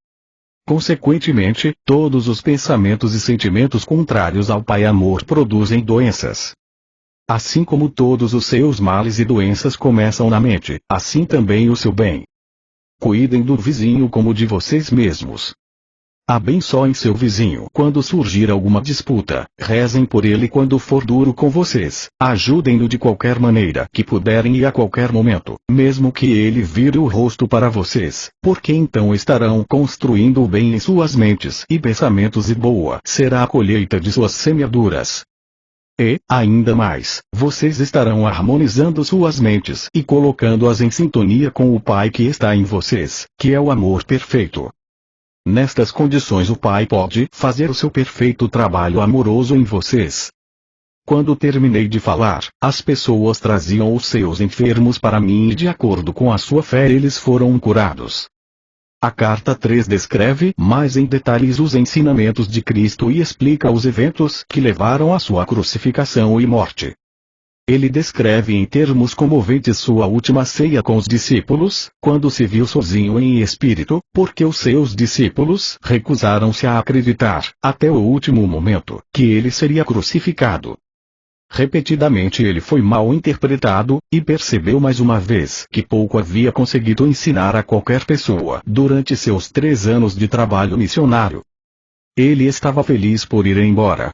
[SPEAKER 1] Consequentemente, todos os pensamentos e sentimentos contrários ao Pai Amor produzem doenças. Assim como todos os seus males e doenças começam na mente, assim também o seu bem. Cuidem do vizinho como de vocês mesmos. Abençoem seu vizinho quando surgir alguma disputa, rezem por ele quando for duro com vocês, ajudem-no de qualquer maneira que puderem e a qualquer momento, mesmo que ele vire o rosto para vocês, porque então estarão construindo o bem em suas mentes e pensamentos e boa será a colheita de suas semeaduras. E, ainda mais, vocês estarão harmonizando suas mentes e colocando-as em sintonia com o Pai que está em vocês, que é o amor perfeito. Nestas condições o Pai pode fazer o seu perfeito trabalho amoroso em vocês. Quando terminei de falar, as pessoas traziam os seus enfermos para mim e de acordo com a sua fé eles foram curados. A carta 3 descreve mais em detalhes os ensinamentos de Cristo e explica os eventos que levaram à sua crucificação e morte. Ele descreve em termos comoventes sua última ceia com os discípulos, quando se viu sozinho em espírito, porque os seus discípulos recusaram-se a acreditar, até o último momento, que ele seria crucificado. Repetidamente ele foi mal interpretado, e percebeu mais uma vez que pouco havia conseguido ensinar a qualquer pessoa durante seus 3 anos de trabalho missionário. Ele estava feliz por ir embora.